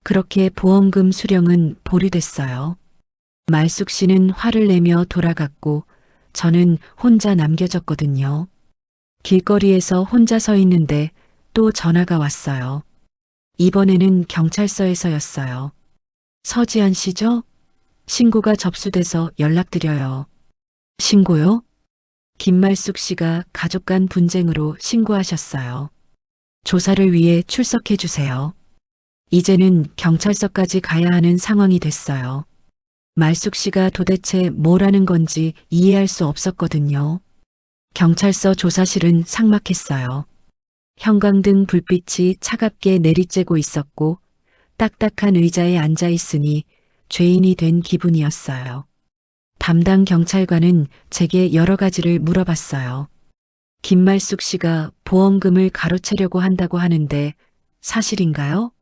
그렇게 보험금 수령은 보류됐어요. 말숙 씨는 화를 내며 돌아갔고 저는 혼자 남겨졌거든요. 길거리에서 혼자 서 있는데 또 전화가 왔어요. 이번에는 경찰서에서였어요. 서지한 씨죠? 신고가 접수돼서 연락드려요. 신고요? 김말숙 씨가 가족 간 분쟁으로 신고하셨어요. 조사를 위해 출석해 주세요. 이제는 경찰서까지 가야 하는 상황이 됐어요. 말숙 씨가 도대체 뭘 하는 건지 이해할 수 없었거든요. 경찰서 조사실은 삭막했어요. 형광등 불빛이 차갑게 내리쬐고 있었고 딱딱한 의자에 앉아 있으니 죄인이 된 기분이었어요. 담당 경찰관은 제게 여러 가지를 물어봤어요. 김말숙 씨가 보험금을 가로채려고 한다고 하는데 사실인가요?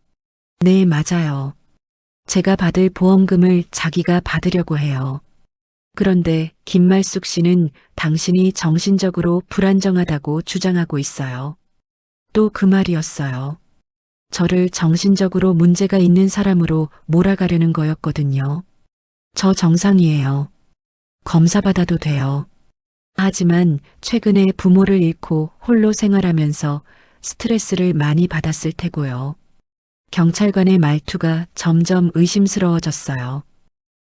네, 맞아요. 제가 받을 보험금을 자기가 받으려고 해요. 그런데 김말숙 씨는 당신이 정신적으로 불안정하다고 주장하고 있어요. 또 그 말이었어요. 저를 정신적으로 문제가 있는 사람으로 몰아가려는 거였거든요. 저 정상이에요. 검사 받아도 돼요. 하지만 최근에 부모를 잃고 홀로 생활하면서 스트레스를 많이 받았을 테고요. 경찰관의 말투가 점점 의심스러워졌어요.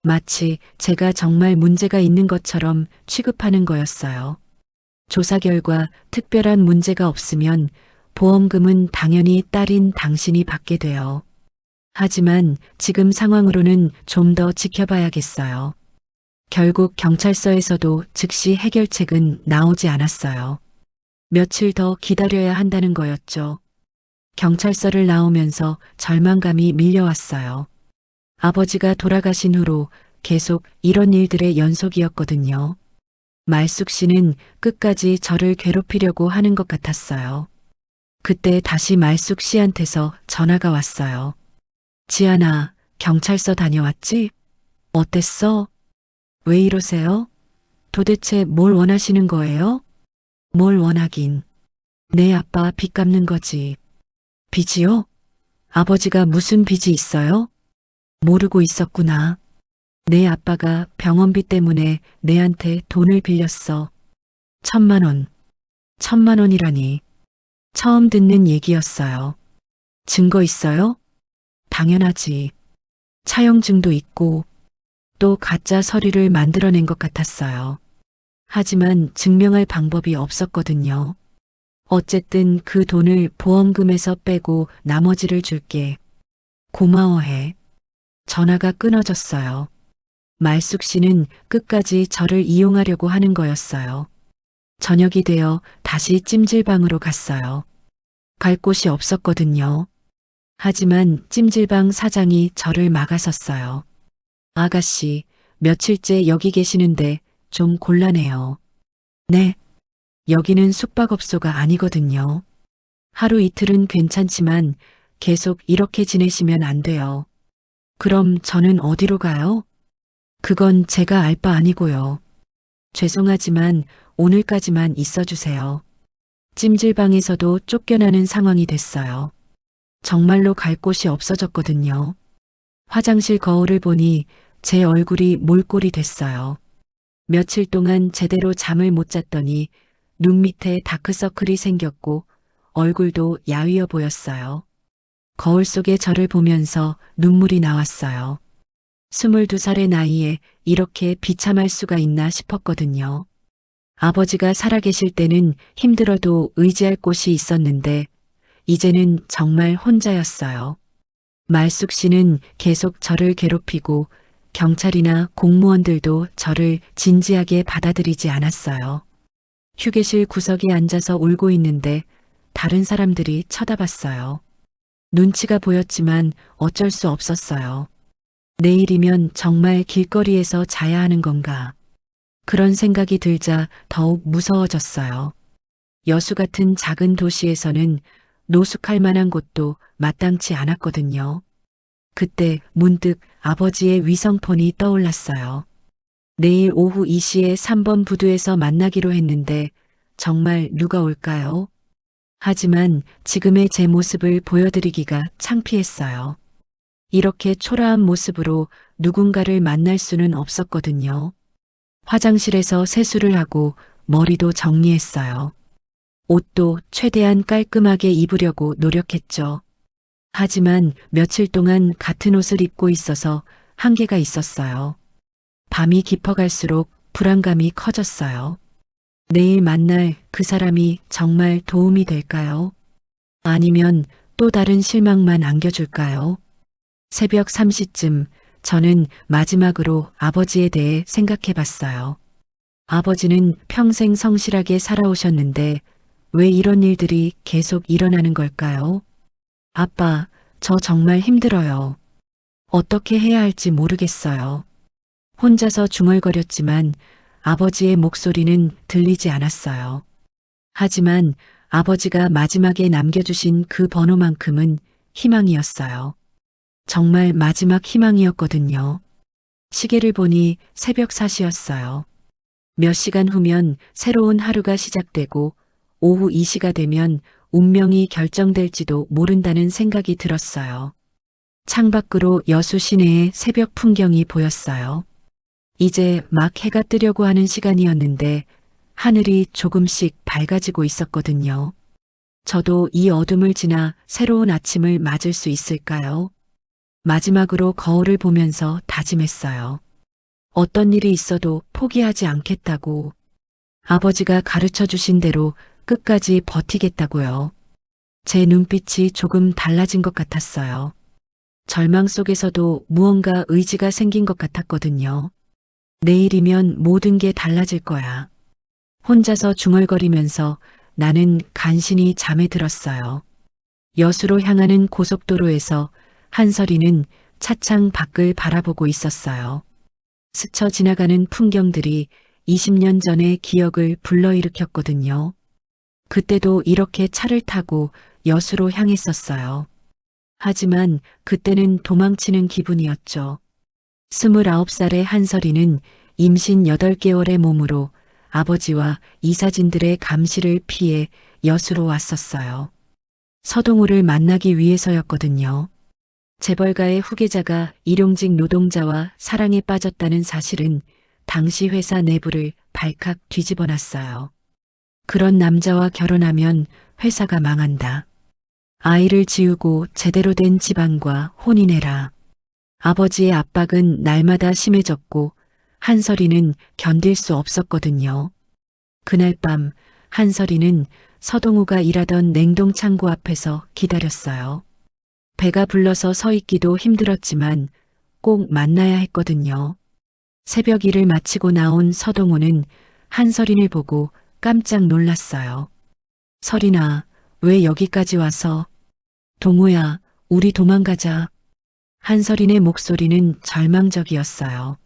마치 제가 정말 문제가 있는 것처럼 취급하는 거였어요. 조사 결과 특별한 문제가 없으면 보험금은 당연히 딸인 당신이 받게 돼요. 하지만 지금 상황으로는 좀 더 지켜봐야겠어요. 결국 경찰서에서도 즉시 해결책은 나오지 않았어요. 며칠 더 기다려야 한다는 거였죠. 경찰서를 나오면서 절망감이 밀려왔어요. 아버지가 돌아가신 후로 계속 이런 일들의 연속이었거든요. 말숙 씨는 끝까지 저를 괴롭히려고 하는 것 같았어요. 그때 다시 말숙 씨한테서 전화가 왔어요. 지안아, 경찰서 다녀왔지? 어땠어? 왜 이러세요? 도대체 뭘 원하시는 거예요? 뭘 원하긴. 내 아빠 빚 갚는 거지. 빚이요? 아버지가 무슨 빚이 있어요? 모르고 있었구나. 내 아빠가 병원비 때문에 내한테 돈을 빌렸어. 1,000만 원. 1,000만 원이라니. 처음 듣는 얘기였어요. 증거 있어요? 당연하지. 차용증도 있고 또 가짜 서류를 만들어낸 것 같았어요. 하지만 증명할 방법이 없었거든요. 어쨌든 그 돈을 보험금에서 빼고 나머지를 줄게. 고마워해. 전화가 끊어졌어요. 말숙 씨는 끝까지 저를 이용하려고 하는 거였어요. 저녁이 되어 다시 찜질방으로 갔어요. 갈 곳이 없었거든요. 하지만 찜질방 사장이 저를 막아섰어요. 아가씨, 며칠째 여기 계시는데 좀 곤란해요. 네, 여기는 숙박업소가 아니거든요. 하루 이틀은 괜찮지만 계속 이렇게 지내시면 안 돼요. 그럼 저는 어디로 가요? 그건 제가 알 바 아니고요. 죄송하지만 오늘까지만 있어주세요. 찜질방에서도 쫓겨나는 상황이 됐어요. 정말로 갈 곳이 없어졌거든요. 화장실 거울을 보니 제 얼굴이 몰골이 됐어요. 며칠 동안 제대로 잠을 못 잤더니 눈 밑에 다크서클이 생겼고 얼굴도 야위어 보였어요. 거울 속의 저를 보면서 눈물이 나왔어요. 22살의 나이에 이렇게 비참할 수가 있나 싶었거든요. 아버지가 살아계실 때는 힘들어도 의지할 곳이 있었는데 이제는 정말 혼자였어요. 말숙 씨는 계속 저를 괴롭히고 경찰이나 공무원들도 저를 진지하게 받아들이지 않았어요. 휴게실 구석에 앉아서 울고 있는데 다른 사람들이 쳐다봤어요. 눈치가 보였지만 어쩔 수 없었어요. 내일이면 정말 길거리에서 자야 하는 건가. 그런 생각이 들자 더욱 무서워졌어요. 여수 같은 작은 도시에서는 노숙할 만한 곳도 마땅치 않았거든요. 그때 문득 아버지의 위성폰이 떠올랐어요. 내일 오후 2시에 3번 부두에서 만나기로 했는데 정말 누가 올까요? 하지만 지금의 제 모습을 보여드리기가 창피했어요. 이렇게 초라한 모습으로 누군가를 만날 수는 없었거든요. 화장실에서 세수를 하고 머리도 정리했어요. 옷도 최대한 깔끔하게 입으려고 노력했죠. 하지만 며칠 동안 같은 옷을 입고 있어서 한계가 있었어요. 밤이 깊어갈수록 불안감이 커졌어요. 내일 만날 그 사람이 정말 도움이 될까요? 아니면 또 다른 실망만 안겨줄까요? 새벽 3시쯤 저는 마지막으로 아버지에 대해 생각해 봤어요. 아버지는 평생 성실하게 살아오셨는데 왜 이런 일들이 계속 일어나는 걸까요? 아빠, 저 정말 힘들어요. 어떻게 해야 할지 모르겠어요. 혼자서 중얼거렸지만 아버지의 목소리는 들리지 않았어요. 하지만 아버지가 마지막에 남겨주신 그 번호만큼은 희망이었어요. 정말 마지막 희망이었거든요. 시계를 보니 새벽 4시였어요. 몇 시간 후면 새로운 하루가 시작되고 오후 2시가 되면 운명이 결정될지도 모른다는 생각이 들었어요. 창밖으로 여수 시내의 새벽 풍경이 보였어요. 이제 막 해가 뜨려고 하는 시간이었는데 하늘이 조금씩 밝아지고 있었거든요. 저도 이 어둠을 지나 새로운 아침을 맞을 수 있을까요? 마지막으로 거울을 보면서 다짐했어요. 어떤 일이 있어도 포기하지 않겠다고. 아버지가 가르쳐 주신 대로 끝까지 버티겠다고요. 제 눈빛이 조금 달라진 것 같았어요. 절망 속에서도 무언가 의지가 생긴 것 같았거든요. 내일이면 모든 게 달라질 거야. 혼자서 중얼거리면서 나는 간신히 잠에 들었어요. 여수로 향하는 고속도로에서 한설이는 차창 밖을 바라보고 있었어요. 스쳐 지나가는 풍경들이 20년 전의 기억을 불러일으켰거든요. 그때도 이렇게 차를 타고 여수로 향했었어요. 하지만 그때는 도망치는 기분이었죠. 29살의 한설이는 임신 8개월의 몸으로 아버지와 이사진들의 감시를 피해 여수로 왔었어요. 서동우를 만나기 위해서였거든요. 재벌가의 후계자가 일용직 노동자와 사랑에 빠졌다는 사실은 당시 회사 내부를 발칵 뒤집어 놨어요. 그런 남자와 결혼하면 회사가 망한다. 아이를 지우고 제대로 된 집안과 혼인해라. 아버지의 압박은 날마다 심해졌고 한설이는 견딜 수 없었거든요. 그날 밤 한설이는 서동우가 일하던 냉동창고 앞에서 기다렸어요. 배가 불러서 서 있기도 힘들었지만 꼭 만나야 했거든요. 새벽 일을 마치고 나온 서동우는 한설인을 보고 깜짝 놀랐어요. 설인아, 왜 여기까지 와서? 동우야, 우리 도망가자. 한설인의 목소리는 절망적이었어요.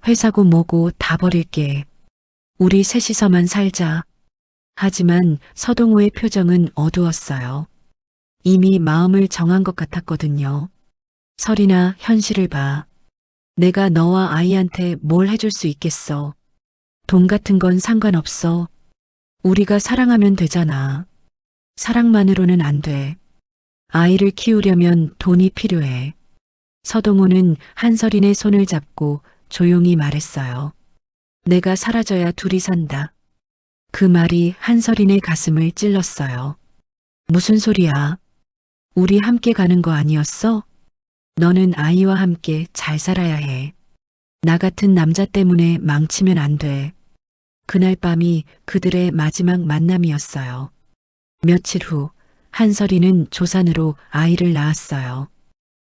회사고 뭐고 다 버릴게. 우리 셋이서만 살자. 하지만 서동우의 표정은 어두웠어요. 이미 마음을 정한 것 같았거든요. 설이나 현실을 봐. 내가 너와 아이한테 뭘 해줄 수 있겠어. 돈 같은 건 상관없어. 우리가 사랑하면 되잖아. 사랑만으로는 안 돼. 아이를 키우려면 돈이 필요해. 서동우는 한설인의 손을 잡고 조용히 말했어요. 내가 사라져야 둘이 산다. 그 말이 한설인의 가슴을 찔렀어요. 무슨 소리야? 우리 함께 가는 거 아니었어? 너는 아이와 함께 잘 살아야 해. 나 같은 남자 때문에 망치면 안 돼. 그날 밤이 그들의 마지막 만남이었어요. 며칠 후 한설이는 조산으로 아이를 낳았어요.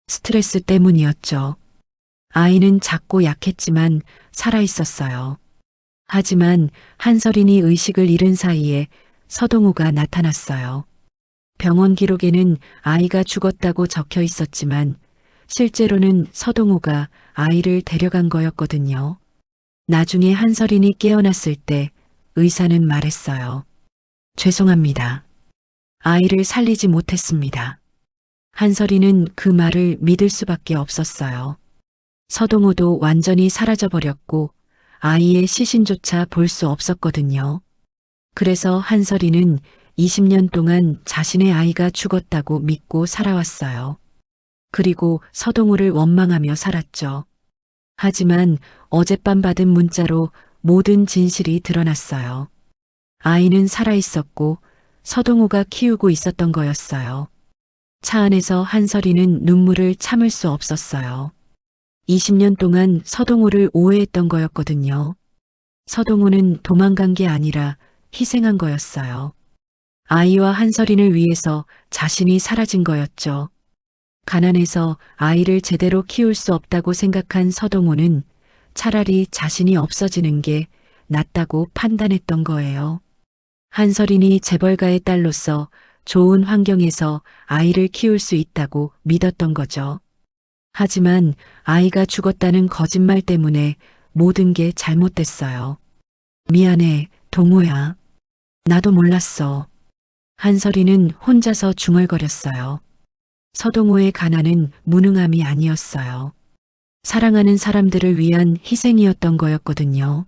스트레스 때문이었죠. 아이는 작고 약했지만 살아있었어요. 하지만 한설인이 의식을 잃은 사이에 서동우가 나타났어요. 병원 기록에는 아이가 죽었다고 적혀 있었지만 실제로는 서동우가 아이를 데려간 거였거든요. 나중에 한설인이 깨어났을 때 의사는 말했어요. 죄송합니다. 아이를 살리지 못했습니다. 한설이는 그 말을 믿을 수밖에 없었어요. 서동우도 완전히 사라져버렸고 아이의 시신조차 볼 수 없었거든요. 그래서 한설이는 20년 동안 자신의 아이가 죽었다고 믿고 살아왔어요. 그리고 서동우를 원망하며 살았죠. 하지만 어젯밤 받은 문자로 모든 진실이 드러났어요. 아이는 살아있었고 서동호가 키우고 있었던 거였어요. 차 안에서 한설이는 눈물을 참을 수 없었어요. 20년 동안 서동호를 오해했던 거였거든요. 서동호는 도망간 게 아니라 희생한 거였어요. 아이와 한설인을 위해서 자신이 사라진 거였죠. 가난해서 아이를 제대로 키울 수 없다고 생각한 서동호는 차라리 자신이 없어지는 게 낫다고 판단했던 거예요. 한설인이 재벌가의 딸로서 좋은 환경에서 아이를 키울 수 있다고 믿었던 거죠. 하지만 아이가 죽었다는 거짓말 때문에 모든 게 잘못됐어요. 미안해, 동호야. 나도 몰랐어. 한설이는 혼자서 중얼거렸어요. 서동호의 가난은 무능함이 아니었어요. 사랑하는 사람들을 위한 희생이었던 거였거든요.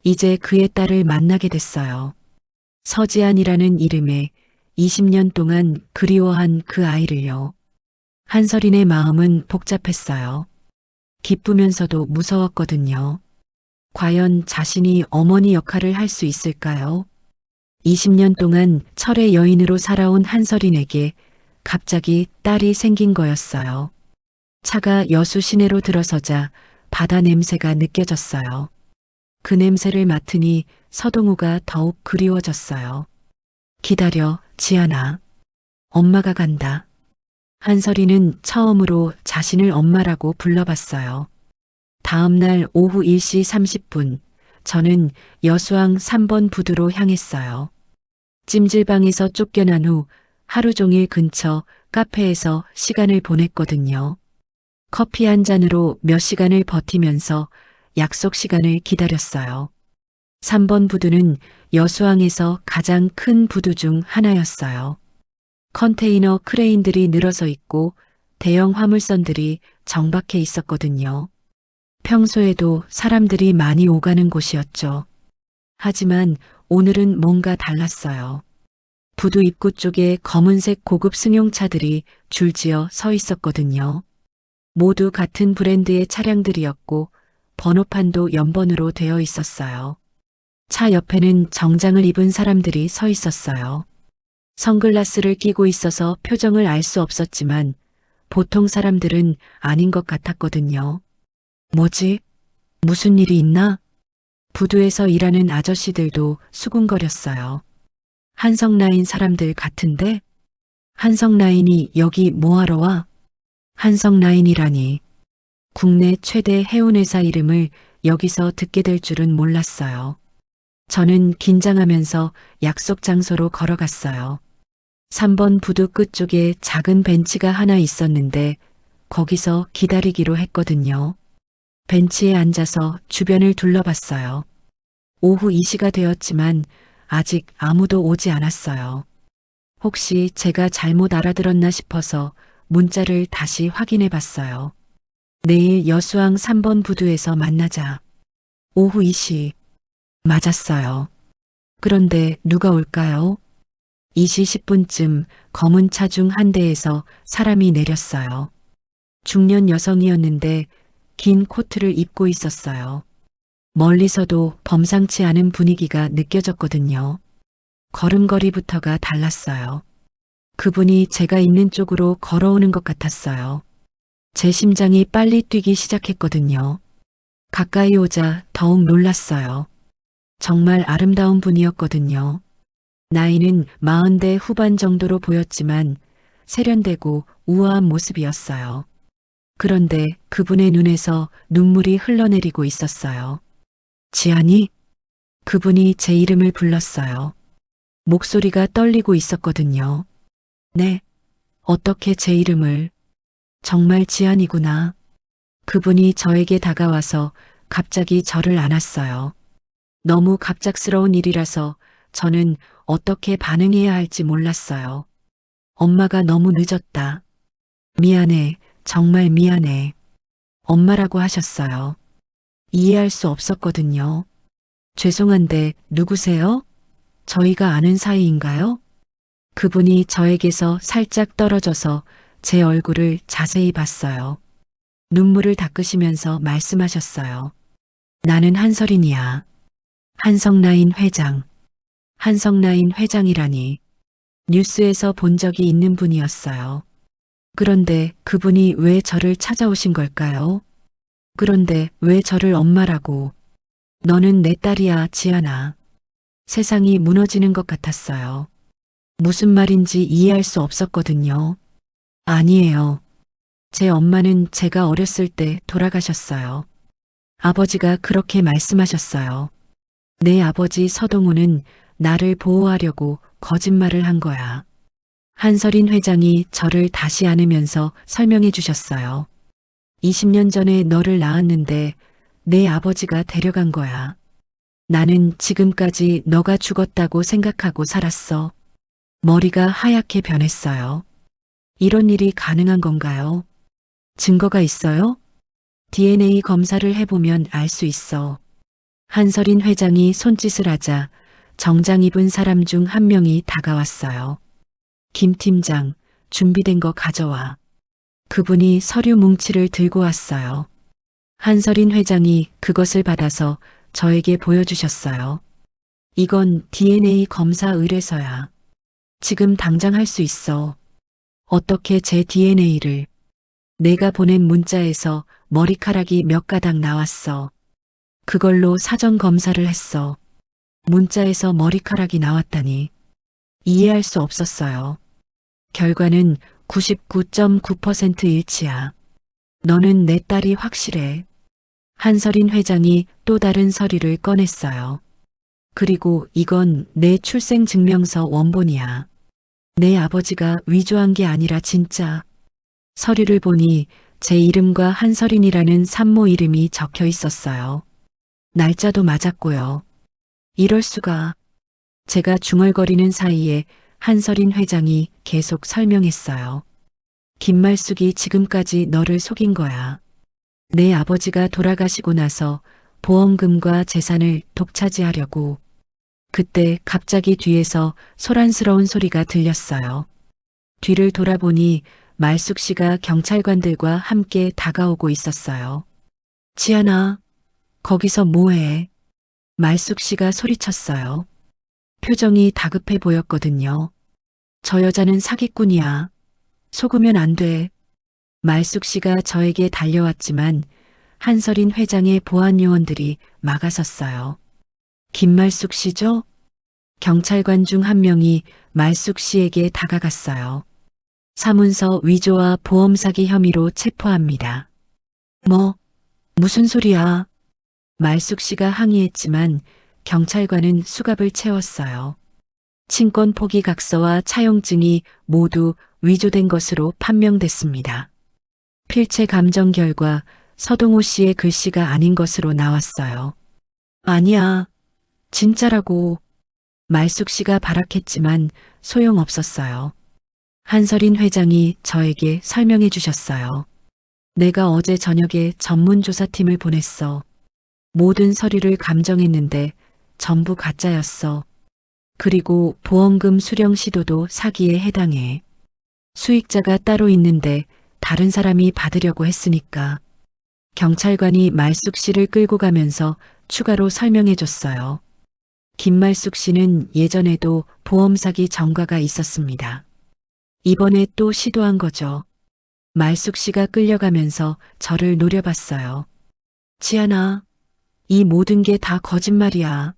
이제 그의 딸을 만나게 됐어요. 서지안이라는 이름에 20년 동안 그리워한 그 아이를요. 한설인의 마음은 복잡했어요. 기쁘면서도 무서웠거든요. 과연 자신이 어머니 역할을 할 수 있을까요? 20년 동안 철의 여인으로 살아온 한설인에게 갑자기 딸이 생긴 거였어요. 차가 여수 시내로 들어서자 바다 냄새가 느껴졌어요. 그 냄새를 맡으니 서동호가 더욱 그리워졌어요. 기다려, 지안아. 엄마가 간다. 한설이는 처음으로 자신을 엄마라고 불러봤어요. 다음 날 오후 1시 30분, 저는 여수항 3번 부두로 향했어요. 찜질방에서 쫓겨난 후 하루 종일 근처 카페에서 시간을 보냈거든요. 커피 한 잔으로 몇 시간을 버티면서 약속 시간을 기다렸어요. 3번 부두는 여수항에서 가장 큰 부두 중 하나였어요. 컨테이너 크레인들이 늘어서 있고 대형 화물선들이 정박해 있었거든요. 평소에도 사람들이 많이 오가는 곳이었죠. 하지만 오늘은 뭔가 달랐어요. 부두 입구 쪽에 검은색 고급 승용차들이 줄지어 서 있었거든요. 모두 같은 브랜드의 차량들이었고 번호판도 연번으로 되어 있었어요. 차 옆에는 정장을 입은 사람들이 서 있었어요. 선글라스를 끼고 있어서 표정을 알 수 없었지만 보통 사람들은 아닌 것 같았거든요. 뭐지? 무슨 일이 있나? 부두에서 일하는 아저씨들도 수군거렸어요. 한성라인 사람들 같은데? 한성라인이 여기 뭐하러 와? 한성라인이라니. 국내 최대 해운회사 이름을 여기서 듣게 될 줄은 몰랐어요. 저는 긴장하면서 약속 장소로 걸어갔어요. 3번 부두 끝쪽에 작은 벤치가 하나 있었는데 거기서 기다리기로 했거든요. 벤치에 앉아서 주변을 둘러봤어요. 오후 2시가 되었지만 아직 아무도 오지 않았어요. 혹시 제가 잘못 알아들었나 싶어서 문자를 다시 확인해 봤어요. 내일 여수항 3번 부두에서 만나자. 오후 2시. 맞았어요. 그런데 누가 올까요? 2시 10분쯤 검은 차 중 한 대에서 사람이 내렸어요. 중년 여성이었는데 긴 코트를 입고 있었어요. 멀리서도 범상치 않은 분위기가 느껴졌거든요. 걸음걸이부터가 달랐어요. 그분이 제가 있는 쪽으로 걸어오는 것 같았어요. 제 심장이 빨리 뛰기 시작했거든요. 가까이 오자 더욱 놀랐어요. 정말 아름다운 분이었거든요. 나이는 40대 후반 정도로 보였지만 세련되고 우아한 모습이었어요. 그런데 그분의 눈에서 눈물이 흘러내리고 있었어요. 지안이? 그분이 제 이름을 불렀어요. 목소리가 떨리고 있었거든요. 네, 어떻게 제 이름을? 정말 지안이구나. 그분이 저에게 다가와서 갑자기 저를 안았어요. 너무 갑작스러운 일이라서 저는 어떻게 반응해야 할지 몰랐어요. 엄마가 너무 늦었다. 미안해, 정말 미안해. 엄마라고 하셨어요. 이해할 수 없었거든요. 죄송한데 누구세요? 저희가 아는 사이인가요? 그분이 저에게서 살짝 떨어져서 제 얼굴을 자세히 봤어요. 눈물을 닦으시면서 말씀하셨어요. 나는 한설인이야. 한성라인 회장. 한성라인 회장이라니. 뉴스에서 본 적이 있는 분이었어요. 그런데 그분이 왜 저를 찾아오신 걸까요? 그런데 왜 저를 엄마라고? 너는 내 딸이야, 지아나. 세상이 무너지는 것 같았어요. 무슨 말인지 이해할 수 없었거든요. 아니에요. 제 엄마는 제가 어렸을 때 돌아가셨어요. 아버지가 그렇게 말씀하셨어요. 내 아버지 서동우는 나를 보호하려고 거짓말을 한 거야. 한서린 회장이 저를 다시 안으면서 설명해 주셨어요. 20년 전에 너를 낳았는데 내 아버지가 데려간 거야. 나는 지금까지 너가 죽었다고 생각하고 살았어. 머리가 하얗게 변했어요. 이런 일이 가능한 건가요? 증거가 있어요? DNA 검사를 해보면 알 수 있어. 한서린 회장이 손짓을 하자 정장 입은 사람 중 한 명이 다가왔어요. 김 팀장, 준비된 거 가져와. 그분이 서류 뭉치를 들고 왔어요. 한서린 회장이 그것을 받아서 저에게 보여주셨어요. 이건 DNA 검사 의뢰서야. 지금 당장 할 수 있어. 어떻게 제 DNA를. 내가 보낸 문자에서 머리카락이 몇 가닥 나왔어. 그걸로 사전 검사를 했어. 문자에서 머리카락이 나왔다니. 이해할 수 없었어요. 결과는 99.9% 일치야. 너는 내 딸이 확실해. 한서린 회장이 또 다른 서류를 꺼냈어요. 그리고 이건 내 출생증명서 원본이야. 내 아버지가 위조한 게 아니라 진짜. 서류를 보니 제 이름과 한서린이라는 산모 이름이 적혀 있었어요. 날짜도 맞았고요. 이럴 수가. 제가 중얼거리는 사이에 한서린 회장이 계속 설명했어요. 김말숙이 지금까지 너를 속인 거야. 내 아버지가 돌아가시고 나서 보험금과 재산을 독차지하려고. 그때 갑자기 뒤에서 소란스러운 소리가 들렸어요. 뒤를 돌아보니 말숙 씨가 경찰관들과 함께 다가오고 있었어요. 지아나, 거기서 뭐해? 말숙 씨가 소리쳤어요. 표정이 다급해 보였거든요. 저 여자는 사기꾼이야. 속으면 안 돼. 말숙 씨가 저에게 달려왔지만 한서린 회장의 보안 요원들이 막아섰어요. 김말숙 씨죠? 경찰관 중 한 명이 말숙 씨에게 다가갔어요. 사문서 위조와 보험 사기 혐의로 체포합니다. 뭐, 무슨 소리야? 말숙 씨가 항의했지만 경찰관은 수갑을 채웠어요. 친권 포기 각서와 차용증이 모두 위조된 것으로 판명됐습니다. 필체 감정 결과 서동호 씨의 글씨가 아닌 것으로 나왔어요. 아니야, 진짜라고. 말숙 씨가 발악했지만 소용없었어요. 한서린 회장이 저에게 설명해 주셨어요. 내가 어제 저녁에 전문조사팀을 보냈어. 모든 서류를 감정했는데 전부 가짜였어. 그리고 보험금 수령 시도도 사기에 해당해. 수익자가 따로 있는데 다른 사람이 받으려고 했으니까. 경찰관이 말숙 씨를 끌고 가면서 추가로 설명해 줬어요. 김말숙 씨는 예전에도 보험 사기 전과가 있었습니다. 이번에 또 시도한 거죠. 말숙 씨가 끌려가면서 저를 노려봤어요. 지아나, 이 모든 게 다 거짓말이야.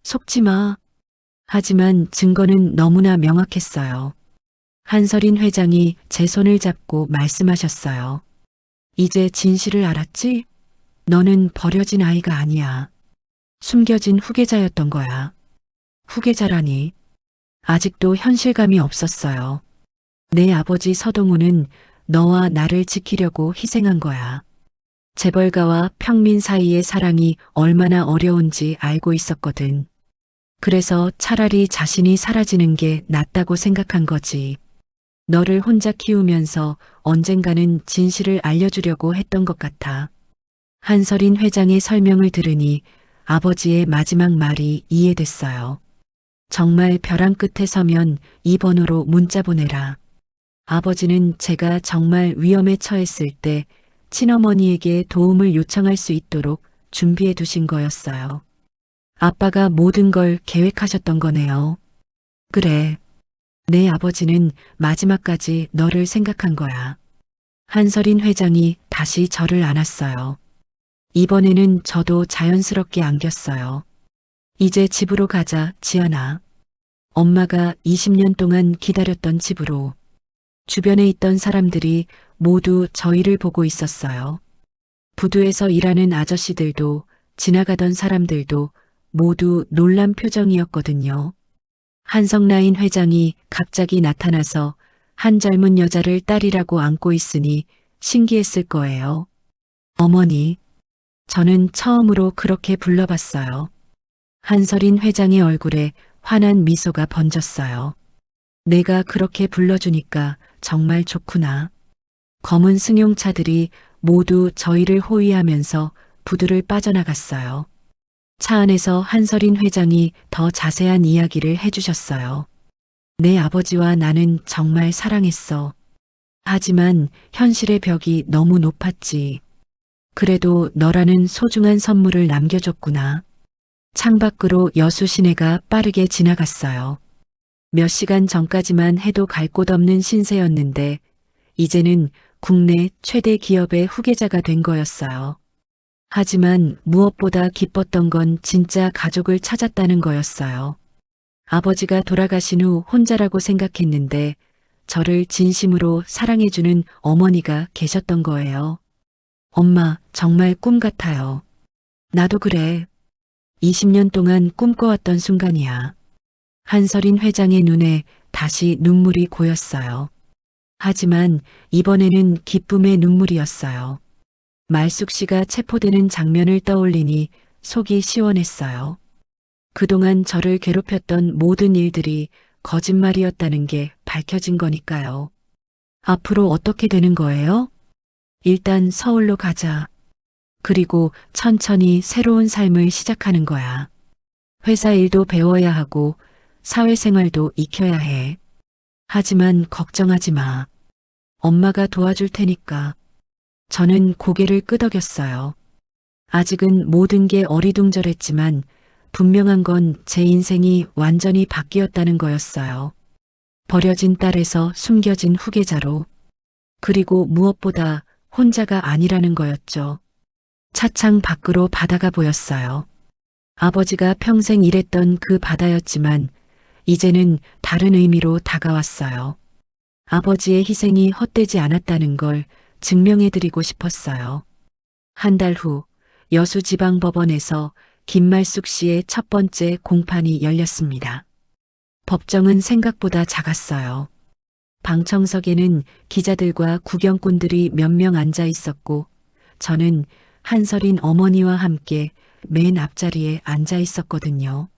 속지 마. 하지만 증거는 너무나 명확했어요. 한서린 회장이 제 손을 잡고 말씀하셨어요. 이제 진실을 알았지? 너는 버려진 아이가 아니야. 숨겨진 후계자였던 거야. 후계자라니. 아직도 현실감이 없었어요. 내 아버지 서동우는 너와 나를 지키려고 희생한 거야. 재벌가와 평민 사이의 사랑이 얼마나 어려운지 알고 있었거든. 그래서 차라리 자신이 사라지는 게 낫다고 생각한 거지. 너를 혼자 키우면서 언젠가는 진실을 알려주려고 했던 것 같아. 한서린 회장의 설명을 들으니 아버지의 마지막 말이 이해됐어요. 정말 벼랑 끝에 서면 이 번호로 문자 보내라. 아버지는 제가 정말 위험에 처했을 때 친어머니에게 도움을 요청할 수 있도록 준비해 두신 거였어요. 아빠가 모든 걸 계획하셨던 거네요. 그래. 내 아버지는 마지막까지 너를 생각한 거야. 한서린 회장이 다시 저를 안았어요. 이번에는 저도 자연스럽게 안겼어요. 이제 집으로 가자, 지연아. 엄마가 20년 동안 기다렸던 집으로. 주변에 있던 사람들이 모두 저희를 보고 있었어요. 부두에서 일하는 아저씨들도 지나가던 사람들도 모두 놀란 표정이었거든요. 한성라인 회장이 갑자기 나타나서 한 젊은 여자를 딸이라고 안고 있으니 신기했을 거예요. 어머니, 저는 처음으로 그렇게 불러봤어요. 한서린 회장의 얼굴에 환한 미소가 번졌어요. 내가 그렇게 불러주니까 정말 좋구나. 검은 승용차들이 모두 저희를 호위하면서 부두를 빠져나갔어요. 차 안에서 한서린 회장이 더 자세한 이야기를 해주셨어요. 내 아버지와 나는 정말 사랑했어. 하지만 현실의 벽이 너무 높았지. 그래도 너라는 소중한 선물을 남겨줬구나. 창밖으로 여수 시내가 빠르게 지나갔어요. 몇 시간 전까지만 해도 갈 곳 없는 신세였는데 이제는 국내 최대 기업의 후계자가 된 거였어요. 하지만 무엇보다 기뻤던 건 진짜 가족을 찾았다는 거였어요. 아버지가 돌아가신 후 혼자라고 생각했는데 저를 진심으로 사랑해주는 어머니가 계셨던 거예요. 엄마, 정말 꿈 같아요. 나도 그래. 20년 동안 꿈꿔왔던 순간이야. 한서린 회장의 눈에 다시 눈물이 고였어요. 하지만 이번에는 기쁨의 눈물이었어요. 말숙 씨가 체포되는 장면을 떠올리니 속이 시원했어요. 그동안 저를 괴롭혔던 모든 일들이 거짓말이었다는 게 밝혀진 거니까요. 앞으로 어떻게 되는 거예요? 일단 서울로 가자. 그리고 천천히 새로운 삶을 시작하는 거야. 회사 일도 배워야 하고 사회생활도 익혀야 해. 하지만 걱정하지 마. 엄마가 도와줄 테니까. 저는 고개를 끄덕였어요. 아직은 모든 게 어리둥절했지만 분명한 건 제 인생이 완전히 바뀌었다는 거였어요. 버려진 딸에서 숨겨진 후계자로. 그리고 무엇보다 혼자가 아니라는 거였죠. 차창 밖으로 바다가 보였어요. 아버지가 평생 일했던 그 바다였지만 이제는 다른 의미로 다가왔어요. 아버지의 희생이 헛되지 않았다는 걸 증명해드리고 싶었어요. 한 달 후 여수지방법원에서 김말숙 씨의 첫 번째 공판이 열렸습니다. 법정은 생각보다 작았어요. 방청석에는 기자들과 구경꾼들이 몇 명 앉아 있었고 저는 한서린 어머니와 함께 맨 앞자리에 앉아 있었거든요.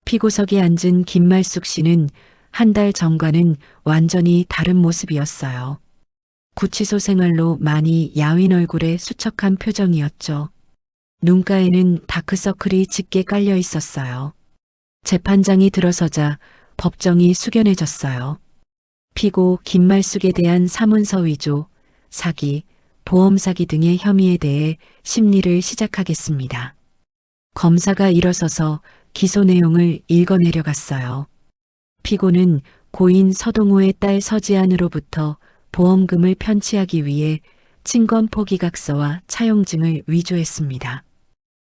피고석에 앉은 김말숙 씨는 한 달 전과는 완전히 다른 모습이었어요. 구치소 생활로 많이 야윈 얼굴에 수척한 표정이었죠. 눈가에는 다크서클이 짙게 깔려 있었어요. 재판장이 들어서자 법정이 숙연해졌어요. 피고 김말숙에 대한 사문서 위조, 사기, 보험 사기 등의 혐의에 대해 심리를 시작하겠습니다. 검사가 일어서서 기소 내용을 읽어내려갔어요. 피고는 고인 서동호의 딸 서지안으로부터 보험금을 편취하기 위해 친권 포기각서와 차용증을 위조했습니다.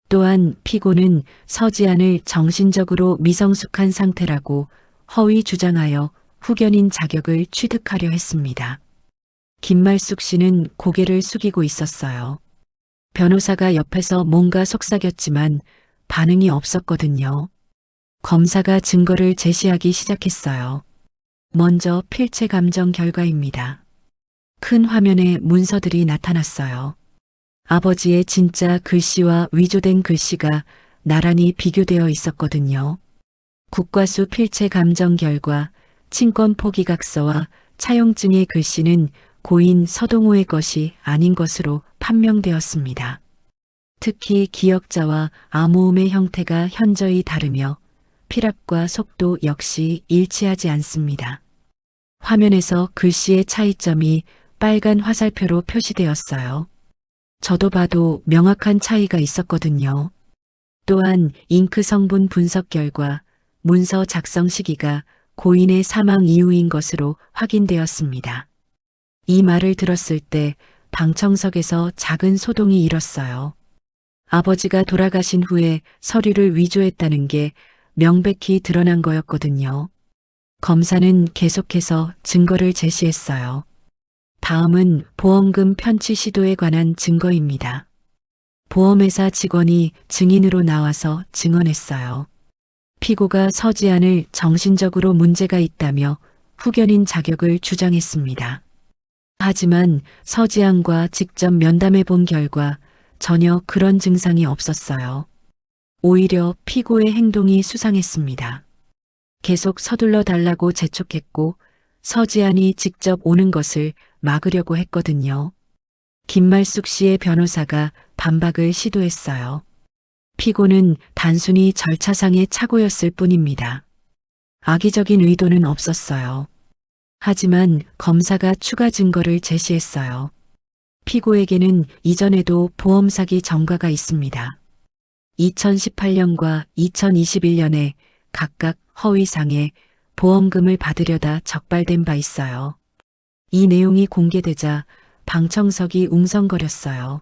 또한 피고는 서지안을 정신적으로 미성숙한 상태라고 허위 주장하여 후견인 자격을 취득하려 했습니다. 김말숙 씨는 고개를 숙이고 있었어요. 변호사가 옆에서 뭔가 속삭였지만 반응이 없었거든요. 검사가 증거를 제시하기 시작했어요. 먼저 필체 감정 결과입니다. 큰 화면에 문서들이 나타났어요. 아버지의 진짜 글씨와 위조된 글씨가 나란히 비교되어 있었거든요. 국과수 필체 감정 결과, 친권 포기각서와 차용증의 글씨는 고인 서동호의 것이 아닌 것으로 판명되었습니다. 특히 기역자와 암호음의 형태가 현저히 다르며 필압과 속도 역시 일치하지 않습니다. 화면에서 글씨의 차이점이 빨간 화살표로 표시되었어요. 저도 봐도 명확한 차이가 있었거든요. 또한 잉크 성분 분석 결과 문서 작성 시기가 고인의 사망 이후인 것으로 확인되었습니다. 이 말을 들었을 때 방청석에서 작은 소동이 일었어요. 아버지가 돌아가신 후에 서류를 위조했다는 게 명백히 드러난 거였거든요. 검사는 계속해서 증거를 제시했어요. 다음은 보험금 편취 시도에 관한 증거입니다. 보험회사 직원이 증인으로 나와서 증언했어요. 피고가 서지안을 정신적으로 문제가 있다며 후견인 자격을 주장했습니다. 하지만 서지안과 직접 면담해 본 결과 전혀 그런 증상이 없었어요. 오히려 피고의 행동이 수상했습니다. 계속 서둘러 달라고 재촉했고 서지안이 직접 오는 것을 막으려고 했거든요. 김말숙 씨의 변호사가 반박을 시도했어요. 피고는 단순히 절차상의 착오였을 뿐입니다. 악의적인 의도는 없었어요. 하지만 검사가 추가 증거를 제시했어요. 피고에게는 이전에도 보험 사기 전과가 있습니다. 2018년과 2021년에 각각 허위상해 보험금을 받으려다 적발된 바 있어요. 이 내용이 공개되자 방청석이 웅성거렸어요.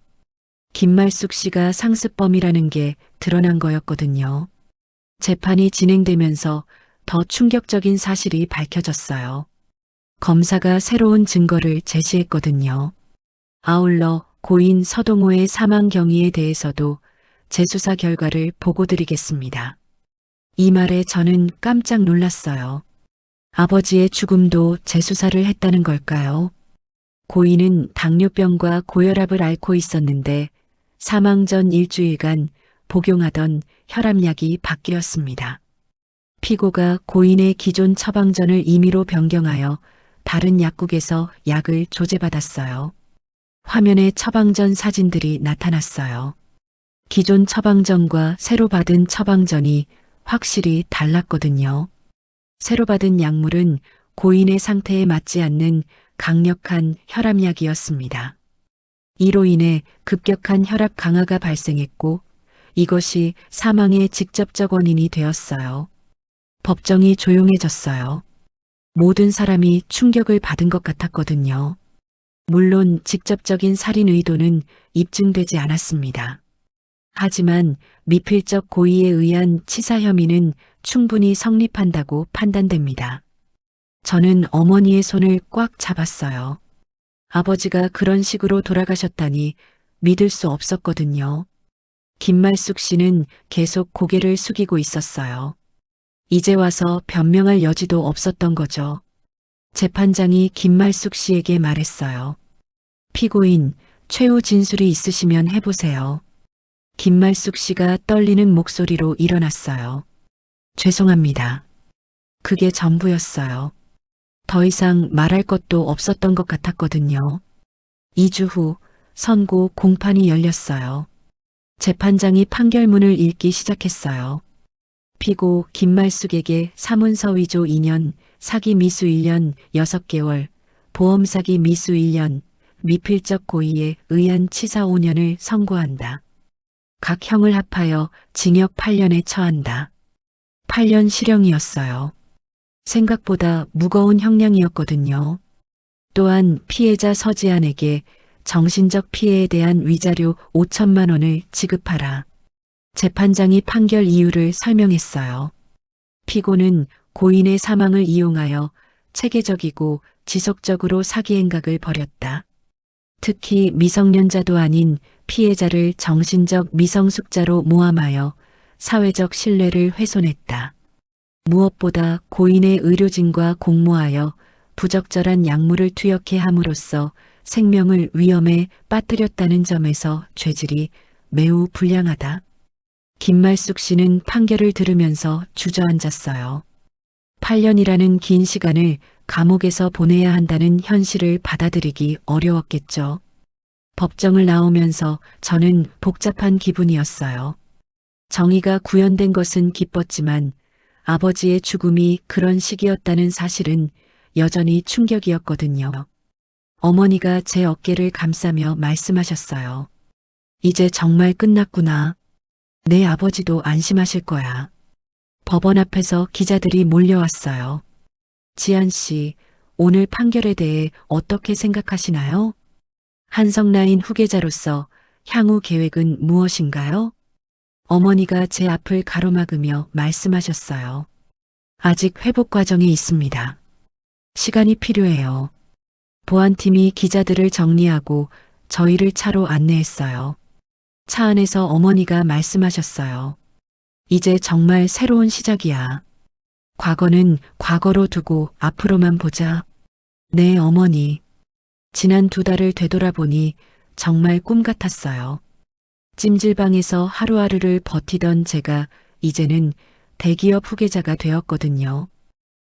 김말숙 씨가 상습범이라는 게 드러난 거였거든요. 재판이 진행되면서 더 충격적인 사실이 밝혀졌어요. 검사가 새로운 증거를 제시했거든요. 아울러 고인 서동호의 사망 경위에 대해서도 재수사 결과를 보고드리겠습니다. 이 말에 저는 깜짝 놀랐어요. 아버지의 죽음도 재수사를 했다는 걸까요? 고인은 당뇨병과 고혈압을 앓고 있었는데 사망 전 일주일간 복용하던 혈압약이 바뀌었습니다. 피고가 고인의 기존 처방전을 임의로 변경하여 다른 약국에서 약을 조제받았어요. 화면에 처방전 사진들이 나타났어요. 기존 처방전과 새로 받은 처방전이 확실히 달랐거든요. 새로 받은 약물은 고인의 상태에 맞지 않는 강력한 혈압약이었습니다. 이로 인해 급격한 혈압 강화가 발생했고 이것이 사망의 직접적 원인이 되었어요. 법정이 조용해졌어요. 모든 사람이 충격을 받은 것 같았거든요. 물론 직접적인 살인 의도는 입증되지 않았습니다. 하지만 미필적 고의에 의한 치사 혐의는 충분히 성립한다고 판단됩니다. 저는 어머니의 손을 꽉 잡았어요. 아버지가 그런 식으로 돌아가셨다니 믿을 수 없었거든요. 김말숙 씨는 계속 고개를 숙이고 있었어요. 이제 와서 변명할 여지도 없었던 거죠. 재판장이 김말숙 씨에게 말했어요. 피고인, 최후 진술이 있으시면 해보세요. 김말숙 씨가 떨리는 목소리로 일어났어요. 죄송합니다. 그게 전부였어요. 더 이상 말할 것도 없었던 것 같았거든요. 2주 후 선고 공판이 열렸어요. 재판장이 판결문을 읽기 시작했어요. 피고 김말숙에게 사문서 위조 2년, 사기 미수 1년 6개월, 보험 사기 미수 1년, 미필적 고의에 의한 치사 5년을 선고한다. 각 형을 합하여 징역 8년에 처한다. 8년 실형이었어요. 생각보다 무거운 형량이었거든요. 또한 피해자 서지안에게 정신적 피해에 대한 위자료 5천만 원을 지급하라. 재판장이 판결 이유를 설명했어요. 피고는 고인의 사망을 이용하여 체계적이고 지속적으로 사기 행각을 벌였다. 특히 미성년자도 아닌 피해자를 정신적 미성숙자로 모함하여 사회적 신뢰를 훼손했다. 무엇보다 고인의 의료진과 공모하여 부적절한 약물을 투약해 함으로써 생명을 위험에 빠뜨렸다는 점에서 죄질이 매우 불량하다. 김말숙 씨는 판결을 들으면서 주저앉았어요. 8년이라는 긴 시간을 감옥에서 보내야 한다는 현실을 받아들이기 어려웠겠죠. 법정을 나오면서 저는 복잡한 기분이었어요. 정의가 구현된 것은 기뻤지만 아버지의 죽음이 그런 시기였다는 사실은 여전히 충격이었거든요. 어머니가 제 어깨를 감싸며 말씀하셨어요. 이제 정말 끝났구나. 내 아버지도 안심하실 거야. 법원 앞에서 기자들이 몰려왔어요. 지한 씨, 오늘 판결에 대해 어떻게 생각하시나요? 한성라인 후계자로서 향후 계획은 무엇인가요? 어머니가 제 앞을 가로막으며 말씀하셨어요. 아직 회복 과정에 있습니다. 시간이 필요해요. 보안팀이 기자들을 정리하고 저희를 차로 안내했어요. 차 안에서 어머니가 말씀하셨어요. 이제 정말 새로운 시작이야. 과거는 과거로 두고 앞으로만 보자. 네, 어머니. 지난 2달을 되돌아보니 정말 꿈 같았어요. 찜질방에서 하루하루를 버티던 제가 이제는 대기업 후계자가 되었거든요.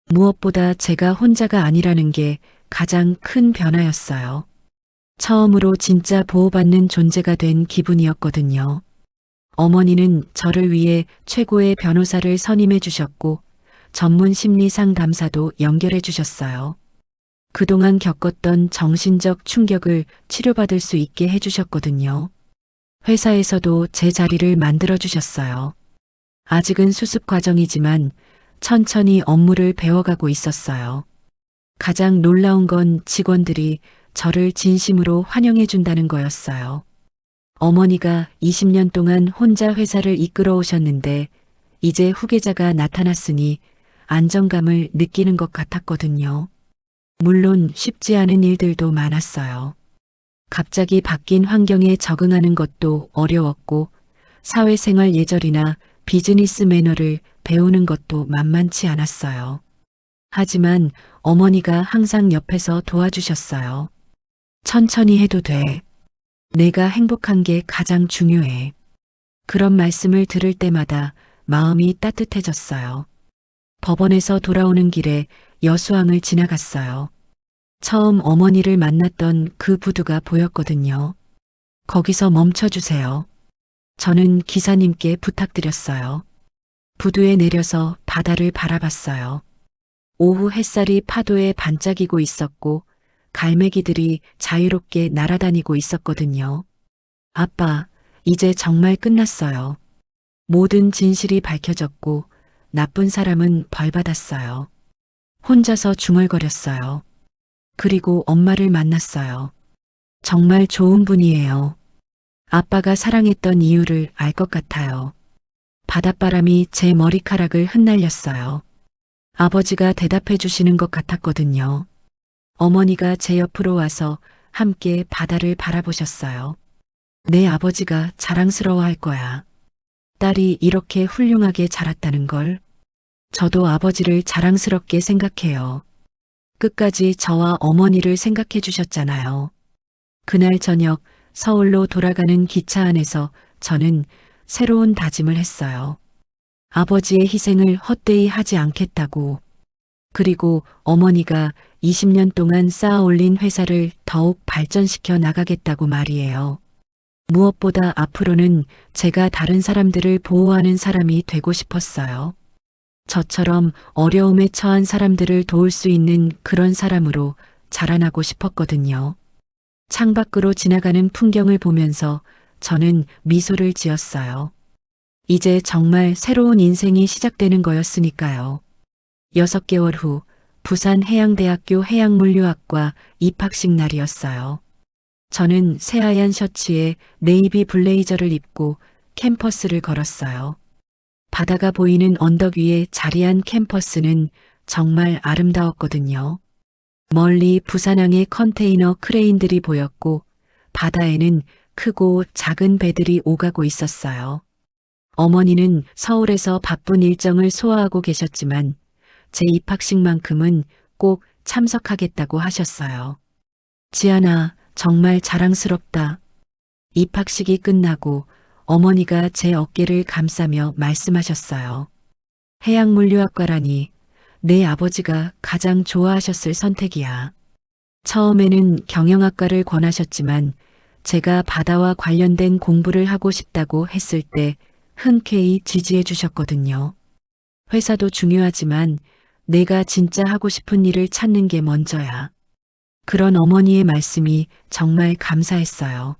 무엇보다 제가 혼자가 아니라는 게 가장 큰 변화였어요. 처음으로 진짜 보호받는 존재가 된 기분이었거든요. 어머니는 저를 위해 최고의 변호사를 선임해 주셨고 전문 심리 상담사도 연결해 주셨어요. 그동안 겪었던 정신적 충격을 치료받을 수 있게 해 주셨거든요. 회사에서도 제 자리를 만들어 주셨어요. 아직은 수습 과정이지만 천천히 업무를 배워가고 있었어요. 가장 놀라운 건 직원들이 저를 진심으로 환영해 준다는 거였어요. 어머니가 20년 동안 혼자 회사를 이끌어 오셨는데 이제 후계자가 나타났으니 안정감을 느끼는 것 같았거든요. 물론 쉽지 않은 일들도 많았어요. 갑자기 바뀐 환경에 적응하는 것도 어려웠고 사회생활 예절이나 비즈니스 매너를 배우는 것도 만만치 않았어요. 하지만 어머니가 항상 옆에서 도와주셨어요. 천천히 해도 돼. 내가 행복한 게 가장 중요해. 그런 말씀을 들을 때마다 마음이 따뜻해졌어요. 법원에서 돌아오는 길에 여수항을 지나갔어요. 처음 어머니를 만났던 그 부두가 보였거든요. 거기서 멈춰주세요. 저는 기사님께 부탁드렸어요. 부두에 내려서 바다를 바라봤어요. 오후 햇살이 파도에 반짝이고 있었고 갈매기들이 자유롭게 날아다니고 있었거든요. 아빠, 이제 정말 끝났어요. 모든 진실이 밝혀졌고 나쁜 사람은 벌받았어요. 혼자서 중얼거렸어요. 그리고 엄마를 만났어요. 정말 좋은 분이에요. 아빠가 사랑했던 이유를 알 것 같아요. 바닷바람이 제 머리카락을 흩날렸어요. 아버지가 대답해 주시는 것 같았거든요. 어머니가 제 옆으로 와서 함께 바다를 바라보셨어요. 내 아버지가 자랑스러워할 거야. 딸이 이렇게 훌륭하게 자랐다는 걸. 저도 아버지를 자랑스럽게 생각해요. 끝까지 저와 어머니를 생각해 주셨잖아요. 그날 저녁 서울로 돌아가는 기차 안에서 저는 새로운 다짐을 했어요. 아버지의 희생을 헛되이 하지 않겠다고. 그리고 어머니가 20년 동안 쌓아 올린 회사를 더욱 발전시켜 나가겠다고 말이에요. 무엇보다 앞으로는 제가 다른 사람들을 보호하는 사람이 되고 싶었어요. 저처럼 어려움에 처한 사람들을 도울 수 있는 그런 사람으로 자라나고 싶었거든요. 창밖으로 지나가는 풍경을 보면서 저는 미소를 지었어요. 이제 정말 새로운 인생이 시작되는 거였으니까요. 6개월 후 부산 해양대학교 해양물류학과 입학식 날이었어요. 저는 새하얀 셔츠에 네이비 블레이저를 입고 캠퍼스를 걸었어요. 바다가 보이는 언덕 위에 자리한 캠퍼스는 정말 아름다웠거든요. 멀리 부산항의 컨테이너 크레인들이 보였고 바다에는 크고 작은 배들이 오가고 있었어요. 어머니는 서울에서 바쁜 일정을 소화하고 계셨지만 제 입학식만큼은 꼭 참석하겠다고 하셨어요. 지안아, 정말 자랑스럽다. 입학식이 끝나고 어머니가 제 어깨를 감싸며 말씀하셨어요. 해양물류학과라니 내 아버지가 가장 좋아하셨을 선택이야. 처음에는 경영학과를 권하셨지만 제가 바다와 관련된 공부를 하고 싶다고 했을 때 흔쾌히 지지해 주셨거든요. 회사도 중요하지만 내가 진짜 하고 싶은 일을 찾는 게 먼저야. 그런 어머니의 말씀이 정말 감사했어요.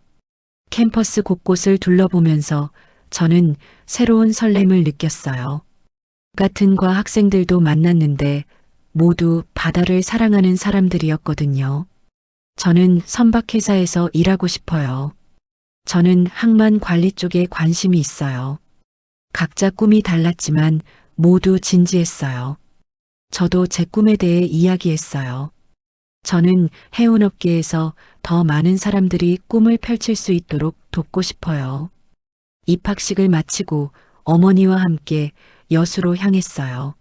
캠퍼스 곳곳을 둘러보면서 저는 새로운 설렘을 느꼈어요. 같은 과 학생들도 만났는데 모두 바다를 사랑하는 사람들이었거든요. 저는 선박회사에서 일하고 싶어요. 저는 항만 관리 쪽에 관심이 있어요. 각자 꿈이 달랐지만 모두 진지했어요. 저도 제 꿈에 대해 이야기했어요. 저는 해운업계에서 더 많은 사람들이 꿈을 펼칠 수 있도록 돕고 싶어요. 입학식을 마치고 어머니와 함께 여수로 향했어요.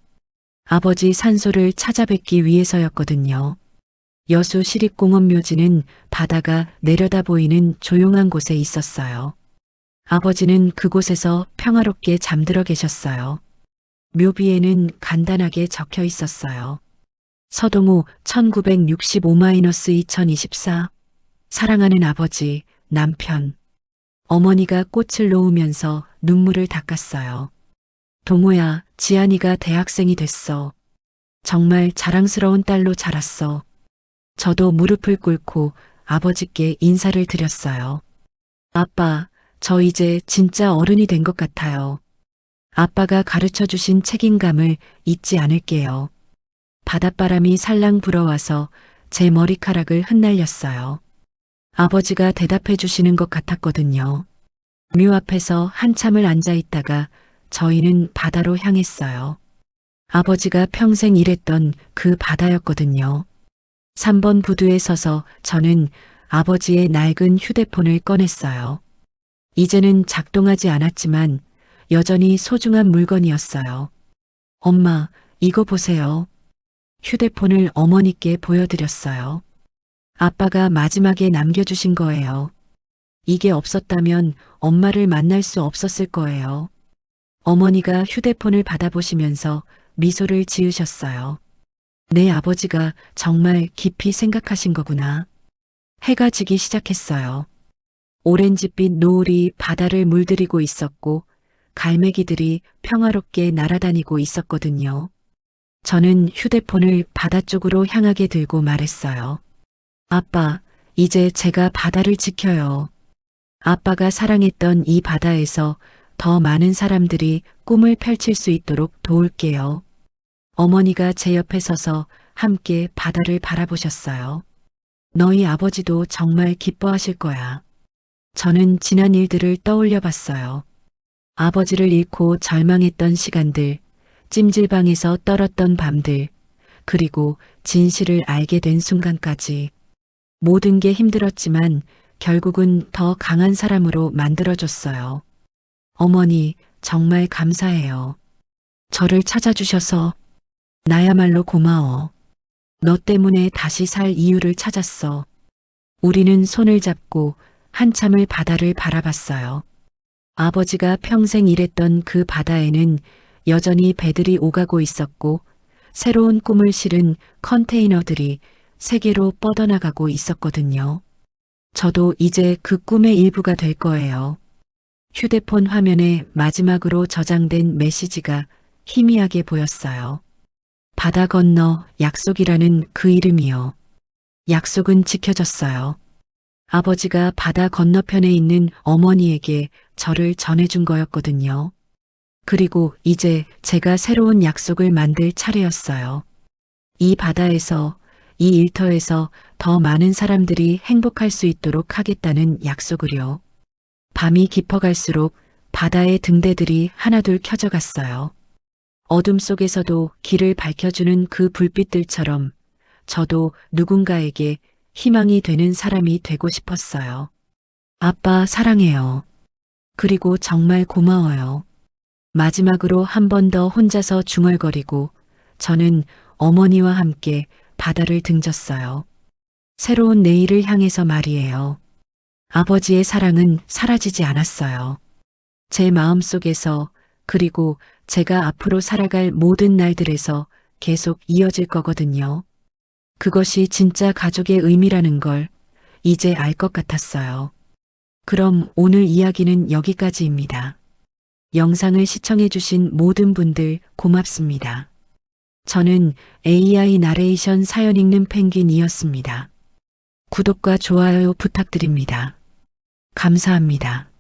아버지 산소를 찾아뵙기 위해서였거든요. 여수 시립공원 묘지는 바다가 내려다 보이는 조용한 곳에 있었어요. 아버지는 그곳에서 평화롭게 잠들어 계셨어요. 묘비에는 간단하게 적혀 있었어요. 서동우 1965-2024 사랑하는 아버지, 남편. 어머니가 꽃을 놓으면서 눈물을 닦았어요. 동호야, 지안이가 대학생이 됐어. 정말 자랑스러운 딸로 자랐어. 저도 무릎을 꿇고 아버지께 인사를 드렸어요. 아빠, 저 이제 진짜 어른이 된 것 같아요. 아빠가 가르쳐 주신 책임감을 잊지 않을게요. 바닷바람이 살랑 불어와서 제 머리카락을 흩날렸어요. 아버지가 대답해 주시는 것 같았거든요. 묘 앞에서 한참을 앉아 있다가 저희는 바다로 향했어요. 아버지가 평생 일했던 그 바다였거든요. 3번 부두에 서서 저는 아버지의 낡은 휴대폰을 꺼냈어요. 이제는 작동하지 않았지만 여전히 소중한 물건이었어요. 엄마, 이거 보세요. 휴대폰을 어머니께 보여드렸어요. 아빠가 마지막에 남겨주신 거예요. 이게 없었다면 엄마를 만날 수 없었을 거예요. 어머니가 휴대폰을 받아보시면서 미소를 지으셨어요. 내 아버지가 정말 깊이 생각하신 거구나. 해가 지기 시작했어요. 오렌지빛 노을이 바다를 물들이고 있었고 갈매기들이 평화롭게 날아다니고 있었거든요. 저는 휴대폰을 바다 쪽으로 향하게 들고 말했어요. 아빠, 이제 제가 바다를 지켜요. 아빠가 사랑했던 이 바다에서 더 많은 사람들이 꿈을 펼칠 수 있도록 도울게요. 어머니가 제 옆에 서서 함께 바다를 바라보셨어요. 너희 아버지도 정말 기뻐하실 거야. 저는 지난 일들을 떠올려 봤어요. 아버지를 잃고 절망했던 시간들, 찜질방에서 떨었던 밤들, 그리고 진실을 알게 된 순간까지. 모든 게 힘들었지만 결국은 더 강한 사람으로 만들어줬어요. 어머니, 정말 감사해요. 저를 찾아주셔서 나야말로 고마워. 너 때문에 다시 살 이유를 찾았어. 우리는 손을 잡고 한참을 바다를 바라봤어요. 아버지가 평생 일했던 그 바다에는 여전히 배들이 오가고 있었고 새로운 꿈을 실은 컨테이너들이 세계로 뻗어나가고 있었거든요. 저도 이제 그 꿈의 일부가 될 거예요. 휴대폰 화면에 마지막으로 저장된 메시지가 희미하게 보였어요. 바다 건너 약속이라는 그 이름이요. 약속은 지켜졌어요. 아버지가 바다 건너편에 있는 어머니에게 저를 전해준 거였거든요. 그리고 이제 제가 새로운 약속을 만들 차례였어요. 이 바다에서, 이 일터에서 더 많은 사람들이 행복할 수 있도록 하겠다는 약속을요. 밤이 깊어갈수록 바다의 등대들이 하나둘 켜져갔어요. 어둠 속에서도 길을 밝혀주는 그 불빛들처럼 저도 누군가에게 희망이 되는 사람이 되고 싶었어요. 아빠 사랑해요. 그리고 정말 고마워요. 마지막으로 한 번 더 혼자서 중얼거리고 저는 어머니와 함께 바다를 등졌어요. 새로운 내일을 향해서 말이에요. 아버지의 사랑은 사라지지 않았어요. 제 마음속에서 그리고 제가 앞으로 살아갈 모든 날들에서 계속 이어질 거거든요. 그것이 진짜 가족의 의미라는 걸 이제 알 것 같았어요. 그럼 오늘 이야기는 여기까지입니다. 영상을 시청해주신 모든 분들 고맙습니다. 저는 AI 나레이션 사연 읽는 펭귄이었습니다. 구독과 좋아요 부탁드립니다. 감사합니다.